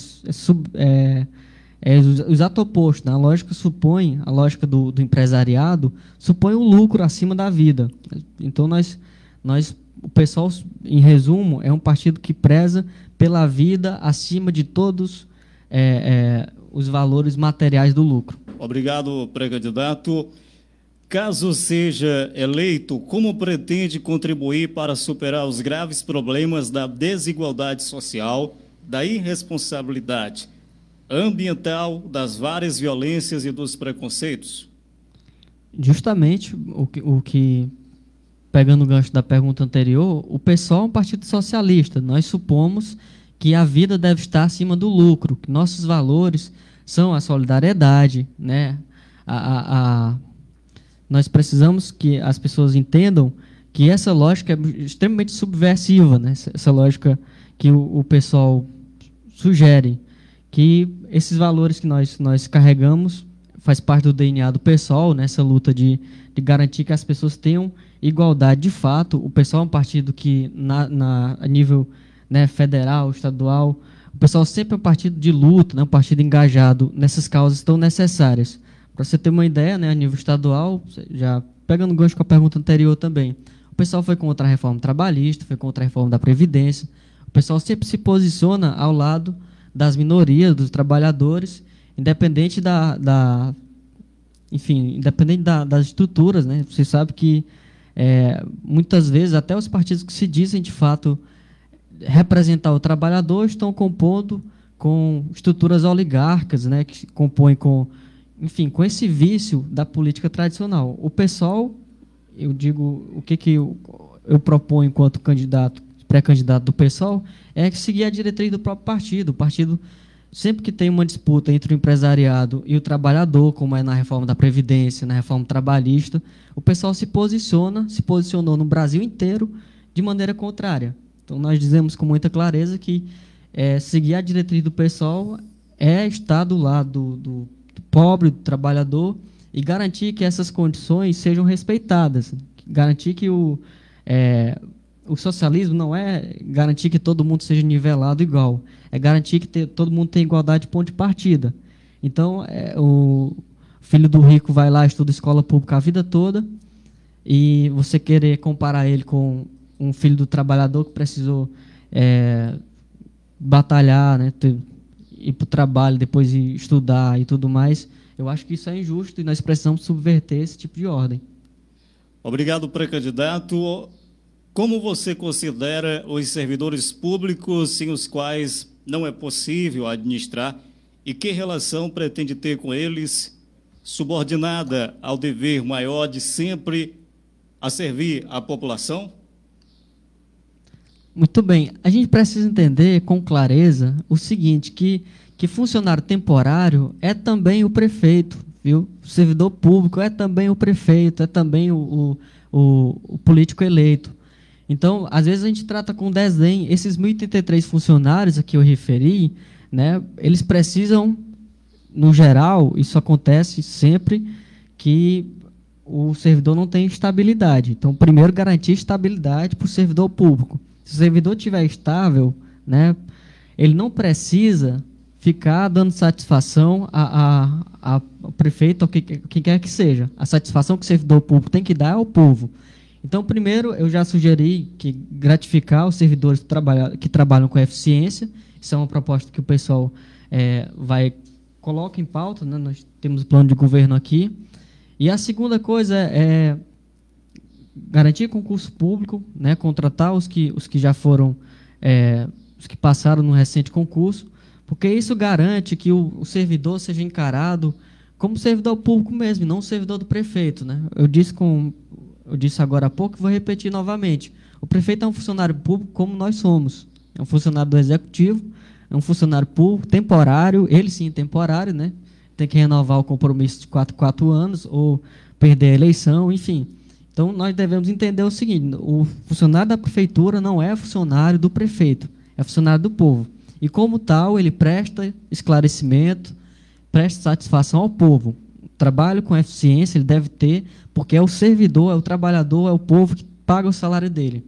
o exato oposto, né? A lógica do empresariado supõe o lucro acima da vida. Então, o PSOL, em resumo, é um partido que preza pela vida acima de todos os valores materiais do lucro. Obrigado, pré-candidato. Caso seja eleito, como pretende contribuir para superar os graves problemas da desigualdade social, da irresponsabilidade ambiental, das várias violências e dos preconceitos? Justamente o que pegando o gancho da pergunta anterior, o PSOL é um partido socialista. Nós supomos que a vida deve estar acima do lucro, que nossos valores são a solidariedade, né? Nós precisamos que as pessoas entendam que essa lógica é extremamente subversiva, né? Essa lógica que o PSOL sugere, que esses valores que nós carregamos faz parte do DNA do PSOL, nessa luta de garantir que as pessoas tenham igualdade de fato. O PSOL é um partido que, a nível, né, federal, estadual, o PSOL sempre é um partido de luta, né, um partido engajado nessas causas tão necessárias. Para você ter uma ideia, né, a nível estadual, já pegando gancho com a pergunta anterior também, o PSOL foi contra a reforma trabalhista, foi contra a reforma da Previdência. O PSOL sempre se posiciona ao lado das minorias, dos trabalhadores, independente independente das estruturas, né? Você sabe que muitas vezes até os partidos que se dizem de fato representar o trabalhador estão compondo com estruturas oligárquicas, né? Que se compõem com esse vício da política tradicional. O PSOL, eu digo, o que eu proponho enquanto pré-candidato do PSOL, é seguir a diretriz do próprio partido. O partido, sempre que tem uma disputa entre o empresariado e o trabalhador, como é na reforma da Previdência, na reforma trabalhista, o PSOL se posicionou no Brasil inteiro de maneira contrária. Então, nós dizemos com muita clareza que seguir a diretriz do PSOL é estar do lado do pobre, do trabalhador, e garantir que essas condições sejam respeitadas. Garantir que o socialismo não é garantir que todo mundo seja nivelado igual, é garantir que todo mundo tenha igualdade de ponto de partida. Então, o filho do rico vai lá, estuda escola pública a vida toda, e você querer comparar ele com um filho do trabalhador que precisou batalhar, né, ir para o trabalho, depois ir estudar e tudo mais, eu acho que isso é injusto e nós precisamos subverter esse tipo de ordem. Obrigado, pré-candidato. Como você considera os servidores públicos sem os quais não é possível administrar e que relação pretende ter com eles, subordinada ao dever maior de sempre a servir a população? Muito bem. A gente precisa entender com clareza o seguinte, que funcionário temporário é também o prefeito, viu? O servidor público é também o prefeito, é também o político eleito. Então, às vezes a gente trata com desdém. Esses 1.033 funcionários a que eu referi, né, eles precisam, no geral, isso acontece sempre, que o servidor não tem estabilidade. Então, primeiro, garantir estabilidade para o servidor público. Se o servidor estiver estável, né, ele não precisa ficar dando satisfação ao prefeito, ou quem quer que seja. A satisfação que o servidor público tem que dar é ao povo. Então, primeiro, eu já sugeri que gratificar os servidores que trabalham com eficiência. Isso é uma proposta que o pessoal coloca em pauta, né? Nós temos o plano de governo aqui. E a segunda coisa é garantir concurso público, né? Contratar os que já foram, os que passaram no recente concurso, porque isso garante que o servidor seja encarado como servidor público mesmo, e não servidor do prefeito, né? Eu disse agora há pouco e vou repetir novamente. O prefeito é um funcionário público como nós somos. É um funcionário do executivo, é um funcionário público temporário, ele sim temporário, né? Tem que renovar o compromisso de 4 anos ou perder a eleição, enfim. Então, nós devemos entender o seguinte, o funcionário da prefeitura não é funcionário do prefeito, é funcionário do povo. E, como tal, ele presta esclarecimento, presta satisfação ao povo. Trabalho com eficiência ele deve ter, porque é o servidor, é o trabalhador, é o povo que paga o salário dele.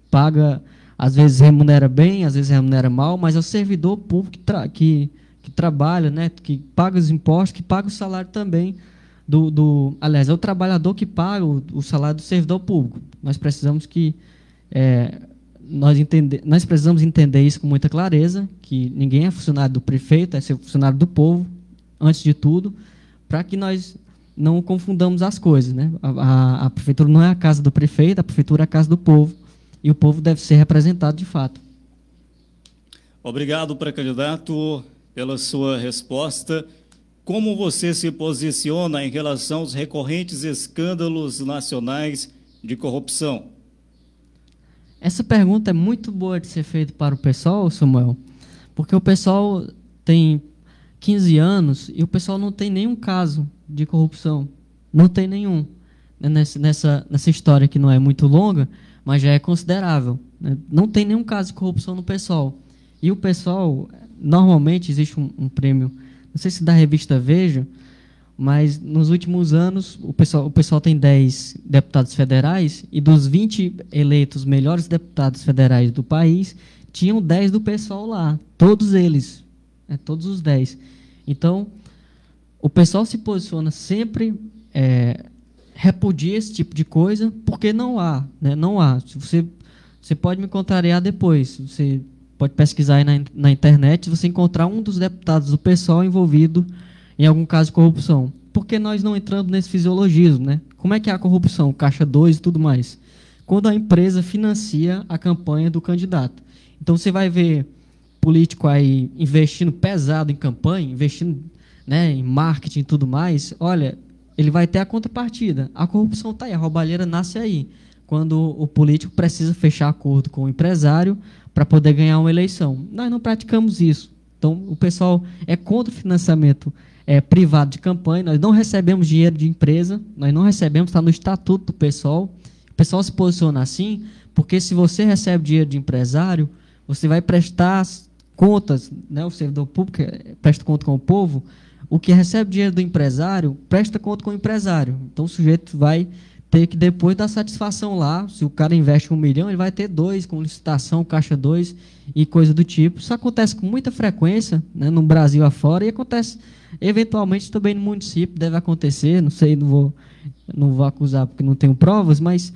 Paga, às vezes remunera bem, às vezes remunera mal, mas é o servidor público que trabalha, né, que paga os impostos, que paga o salário também aliás, é o trabalhador que paga o salário do servidor público. Nós precisamos nós precisamos entender isso com muita clareza, que ninguém é funcionário do prefeito, é ser funcionário do povo, antes de tudo, para que nós não confundamos as coisas, né? A prefeitura não é a casa do prefeito, a prefeitura é a casa do povo, e o povo deve ser representado de fato. Obrigado, pré-candidato, pela sua resposta. Como você se posiciona em relação aos recorrentes escândalos nacionais de corrupção? Essa pergunta é muito boa de ser feita para o pessoal, Samuel, porque o pessoal tem 15 anos e o pessoal não tem nenhum caso de corrupção. Não tem nenhum. Nessa história que não é muito longa, mas já é considerável, né? Não tem nenhum caso de corrupção no pessoal. E o pessoal, normalmente, existe um prêmio, não sei se da revista Veja, mas nos últimos anos o pessoal tem 10 deputados federais e dos 20 eleitos melhores deputados federais do país, tinham 10 do pessoal lá, todos eles, todos os 10. Então, o pessoal se posiciona sempre, repudia esse tipo de coisa, porque não há, né? Não há. Você pode me contrariar depois, você pode pesquisar aí na internet, se você encontrar um dos deputados do pessoal envolvido em algum caso de corrupção. Porque nós não entramos nesse fisiologismo, né? Como é que é a corrupção? Caixa 2 e tudo mais. Quando a empresa financia a campanha do candidato. Então, você vai ver político aí investindo pesado em campanha, investindo, né, em marketing e tudo mais. Olha, ele vai ter a contrapartida. A corrupção está aí, a roubalheira nasce aí. Quando o político precisa fechar acordo com o empresário para poder ganhar uma eleição. Nós não praticamos isso. Então, o pessoal é contra o financiamento privado de campanha, nós não recebemos dinheiro de empresa, nós não recebemos, está no estatuto do pessoal. O pessoal se posiciona assim, porque se você recebe dinheiro de empresário, você vai prestar contas, né, o servidor público presta conta com o povo, o que recebe dinheiro do empresário, presta conta com o empresário. Então, o sujeito vai ter que, depois dar satisfação lá, se o cara investe 1 milhão, ele vai ter 2, com licitação, caixa 2 e coisa do tipo. Isso acontece com muita frequência, né, no Brasil afora, e acontece eventualmente também no município, deve acontecer, não sei, não vou acusar porque não tenho provas, mas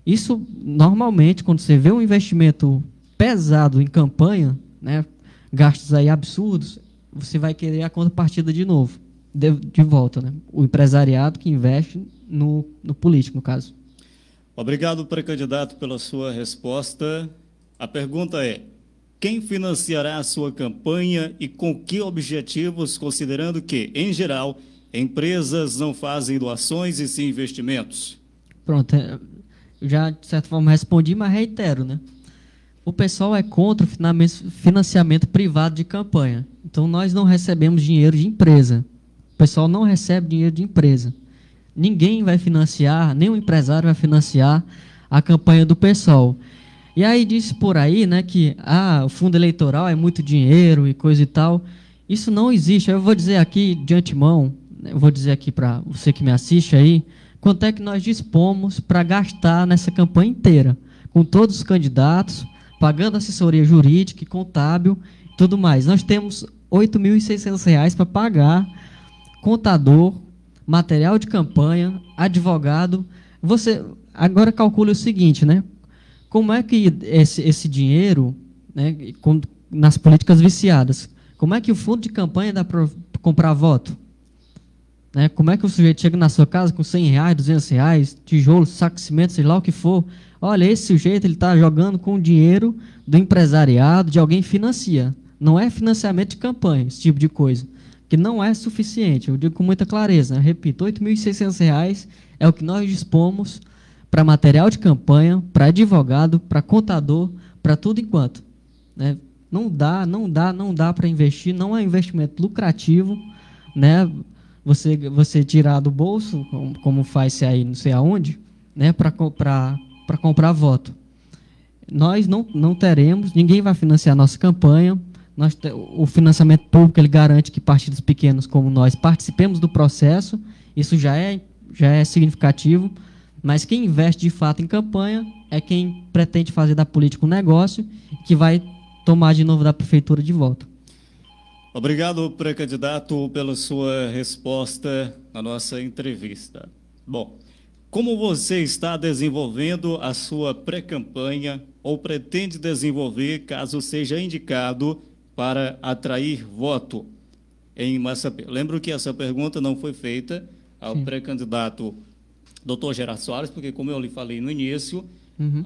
isso, normalmente, quando você vê um investimento pesado em campanha, né, gastos aí absurdos, você vai querer a contrapartida de novo, de volta, né? O empresariado que investe no político, no caso. Obrigado, pré-candidato, pela sua resposta. A pergunta é: quem financiará a sua campanha e com que objetivos, considerando que, em geral, empresas não fazem doações e sim investimentos? Pronto, eu já, de certa forma, respondi, mas reitero, né? O pessoal é contra o financiamento privado de campanha. Então, nós não recebemos dinheiro de empresa. O pessoal não recebe dinheiro de empresa. Ninguém vai financiar, nenhum empresário vai financiar a campanha do pessoal. E aí disse por aí, né, que o fundo eleitoral é muito dinheiro e coisa e tal. Isso não existe. Eu vou dizer aqui de antemão, eu vou dizer aqui para você que me assiste aí, quanto é que nós dispomos para gastar nessa campanha inteira, com todos os candidatos, pagando assessoria jurídica e contábil e tudo mais. Nós temos R$ 8.600 para pagar contador, material de campanha, advogado. Você agora calcule o seguinte, né? Como é que esse dinheiro, né, nas políticas viciadas, como é que o fundo de campanha dá para comprar voto? Né? Como é que o sujeito chega na sua casa com R$100, R$200, tijolo, saco de cimento, sei lá o que for? Olha, esse sujeito está jogando com o dinheiro do empresariado, de alguém que financia. Não é financiamento de campanha, esse tipo de coisa, que não é suficiente. Eu digo com muita clareza, né? Repito, R$ 8.600 é o que nós dispomos para material de campanha, para advogado, para contador, para tudo enquanto. Né? Não dá para investir, não é investimento lucrativo, né? Você tirar do bolso, como faz-se aí não sei aonde, né? para comprar voto. Nós não teremos, ninguém vai financiar a nossa campanha, o financiamento público ele garante que partidos pequenos como nós participemos do processo, isso já é significativo, mas quem investe de fato em campanha é quem pretende fazer da política um negócio, que vai tomar de novo da prefeitura de volta. Obrigado, pré-candidato, pela sua resposta na nossa entrevista. Bom, como você está desenvolvendo a sua pré-campanha ou pretende desenvolver caso seja indicado para atrair voto em Massapê? Lembro que essa pergunta não foi feita ao pré-candidato Dr. Gerardo Soares, porque, como eu lhe falei no início,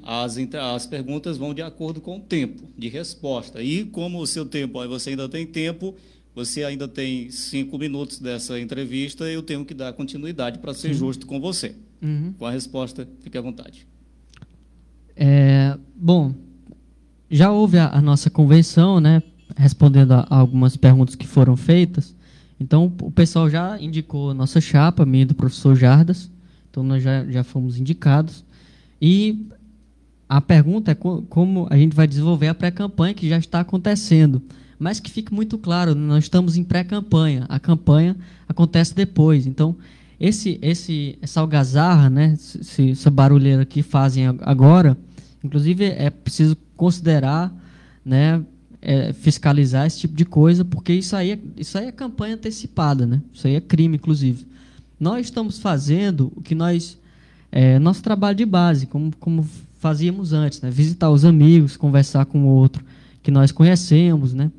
as perguntas vão de acordo com o tempo de resposta. E como o seu tempo, aí você ainda tem tempo, você ainda tem 5 minutos dessa entrevista, eu tenho que dar continuidade para ser justo com você. Com a resposta, fique à vontade. Bom, já houve a nossa convenção, né, respondendo a algumas perguntas que foram feitas. Então, o pessoal já indicou a nossa chapa, minha e do professor Jardas. Então, nós já fomos indicados. E a pergunta é como a gente vai desenvolver a pré-campanha, que já está acontecendo. Mas que fique muito claro, nós estamos em pré-campanha. A campanha acontece depois. Então, essa algazarra, né, essa barulheira que fazem agora, inclusive é preciso considerar, né, fiscalizar esse tipo de coisa, porque isso aí é campanha antecipada, né? Isso aí é crime, inclusive. Nós estamos fazendo o que nosso trabalho de base, como fazíamos antes, né? Visitar os amigos, conversar com o outro que nós conhecemos, né?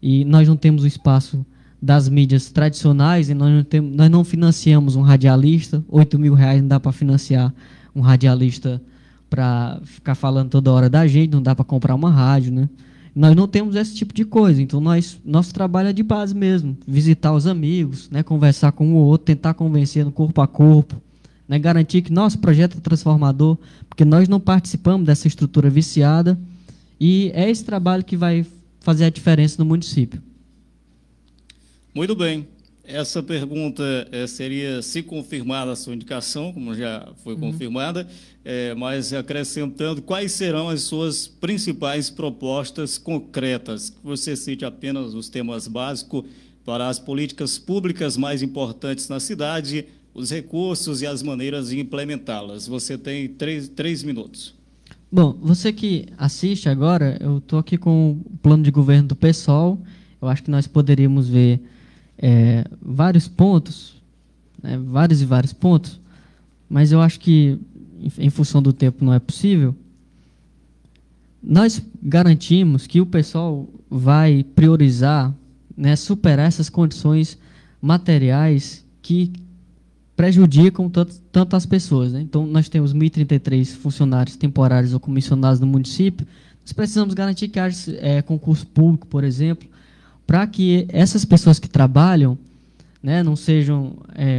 E nós não temos o espaço das mídias tradicionais, e nós não financiamos um radialista. R$8.000 não dá para financiar um radialista para ficar falando toda hora da gente, não dá para comprar uma rádio, né? Nós não temos esse tipo de coisa, então nosso trabalho é de base mesmo, visitar os amigos, né, conversar com o outro, tentar convencer no corpo a corpo, né, garantir que nosso projeto é transformador, porque nós não participamos dessa estrutura viciada, e é esse trabalho que vai fazer a diferença no município. Muito bem. Essa pergunta seria se confirmada a sua indicação, como já foi confirmada, mas acrescentando, quais serão as suas principais propostas concretas? Você cite apenas os temas básicos para as políticas públicas mais importantes na cidade, os recursos e as maneiras de implementá-las. Você tem 3 minutos. Bom, você que assiste agora, eu estou aqui com o plano de governo do PSOL. Eu acho que nós poderíamos ver vários pontos, né, vários pontos, mas eu acho que, em função do tempo, não é possível. Nós garantimos que o pessoal vai priorizar, né, superar essas condições materiais que prejudicam tanto as pessoas, né? Então, nós temos 1.033 funcionários temporários ou comissionados no município. Nós precisamos garantir que haja concurso público, por exemplo, para que essas pessoas que trabalham, né, não sejam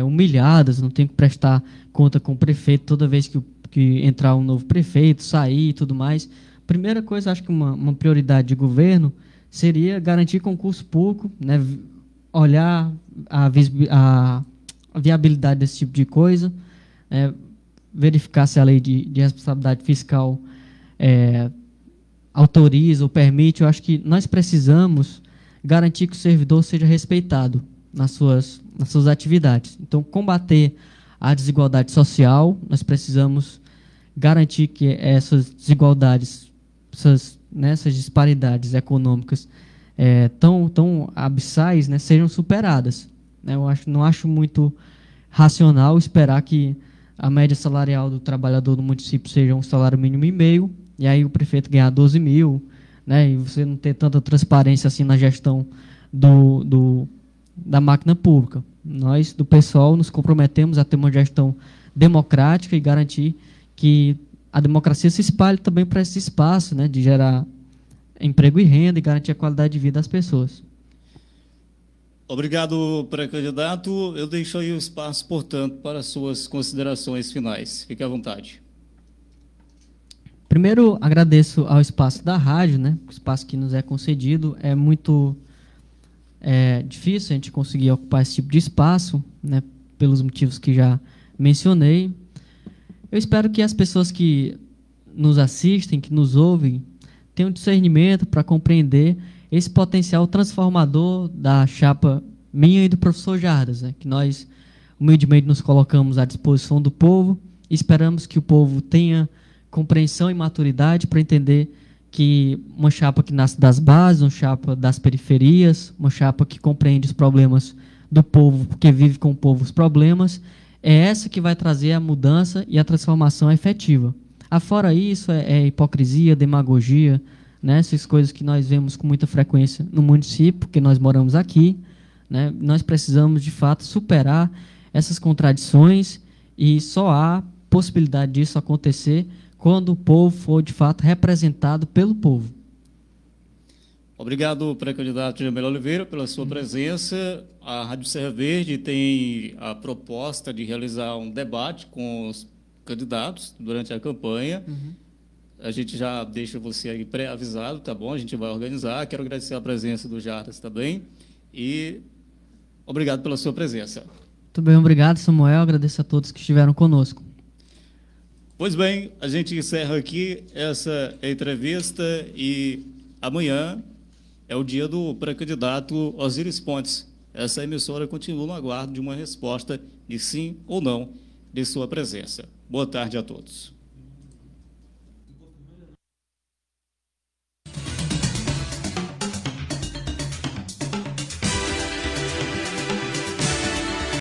humilhadas, não tenham que prestar conta com o prefeito toda vez que entrar um novo prefeito, sair e tudo mais. Primeira coisa, acho que uma prioridade de governo seria garantir concurso público, né, olhar a viabilidade desse tipo de coisa, verificar se a lei de responsabilidade fiscal autoriza ou permite. Eu acho que nós precisamos garantir que o servidor seja respeitado nas suas atividades. Então, combater a desigualdade social, nós precisamos garantir que essas desigualdades, essas disparidades econômicas tão abissais, né, sejam superadas. Eu não acho muito racional esperar que a média salarial do trabalhador do município seja um salário mínimo e meio, e aí o prefeito ganhar 12 mil, né, e você não ter tanta transparência assim na gestão da máquina pública. Nós, do PSOL, nos comprometemos a ter uma gestão democrática e garantir que a democracia se espalhe também para esse espaço, né, de gerar emprego e renda e garantir a qualidade de vida das pessoas. Obrigado, pré-candidato. Eu deixo aí o espaço, portanto, para suas considerações finais. Fique à vontade. Primeiro, agradeço ao espaço da rádio, né? O espaço que nos é concedido. É muito difícil a gente conseguir ocupar esse tipo de espaço, né? Pelos motivos que já mencionei. Eu espero que as pessoas que nos assistem, que nos ouvem, tenham discernimento para compreender esse potencial transformador da chapa minha e do professor Jardas, né, que nós humildemente nos colocamos à disposição do povo e esperamos que o povo tenha compreensão e maturidade para entender que uma chapa que nasce das bases, uma chapa das periferias, uma chapa que compreende os problemas do povo, porque vive com o povo os problemas, é essa que vai trazer a mudança e a transformação efetiva. Afora isso, é hipocrisia, demagogia, né, essas coisas que nós vemos com muita frequência no município, porque nós moramos aqui, né, nós precisamos, de fato, superar essas contradições e só há possibilidade disso acontecer quando o povo for, de fato, representado pelo povo. Obrigado, pré-candidato Jamel Oliveira, pela sua presença. A Rádio Serra Verde tem a proposta de realizar um debate com os candidatos durante a campanha. A gente já deixa você aí pré-avisado, tá bom? A gente vai organizar. Quero agradecer a presença do Jardas também e obrigado pela sua presença. Muito bem, obrigado, Samuel. Agradeço a todos que estiveram conosco. Pois bem, a gente encerra aqui essa entrevista e amanhã é o dia do pré-candidato Osíris Pontes. Essa emissora continua no aguardo de uma resposta de sim ou não de sua presença. Boa tarde a todos.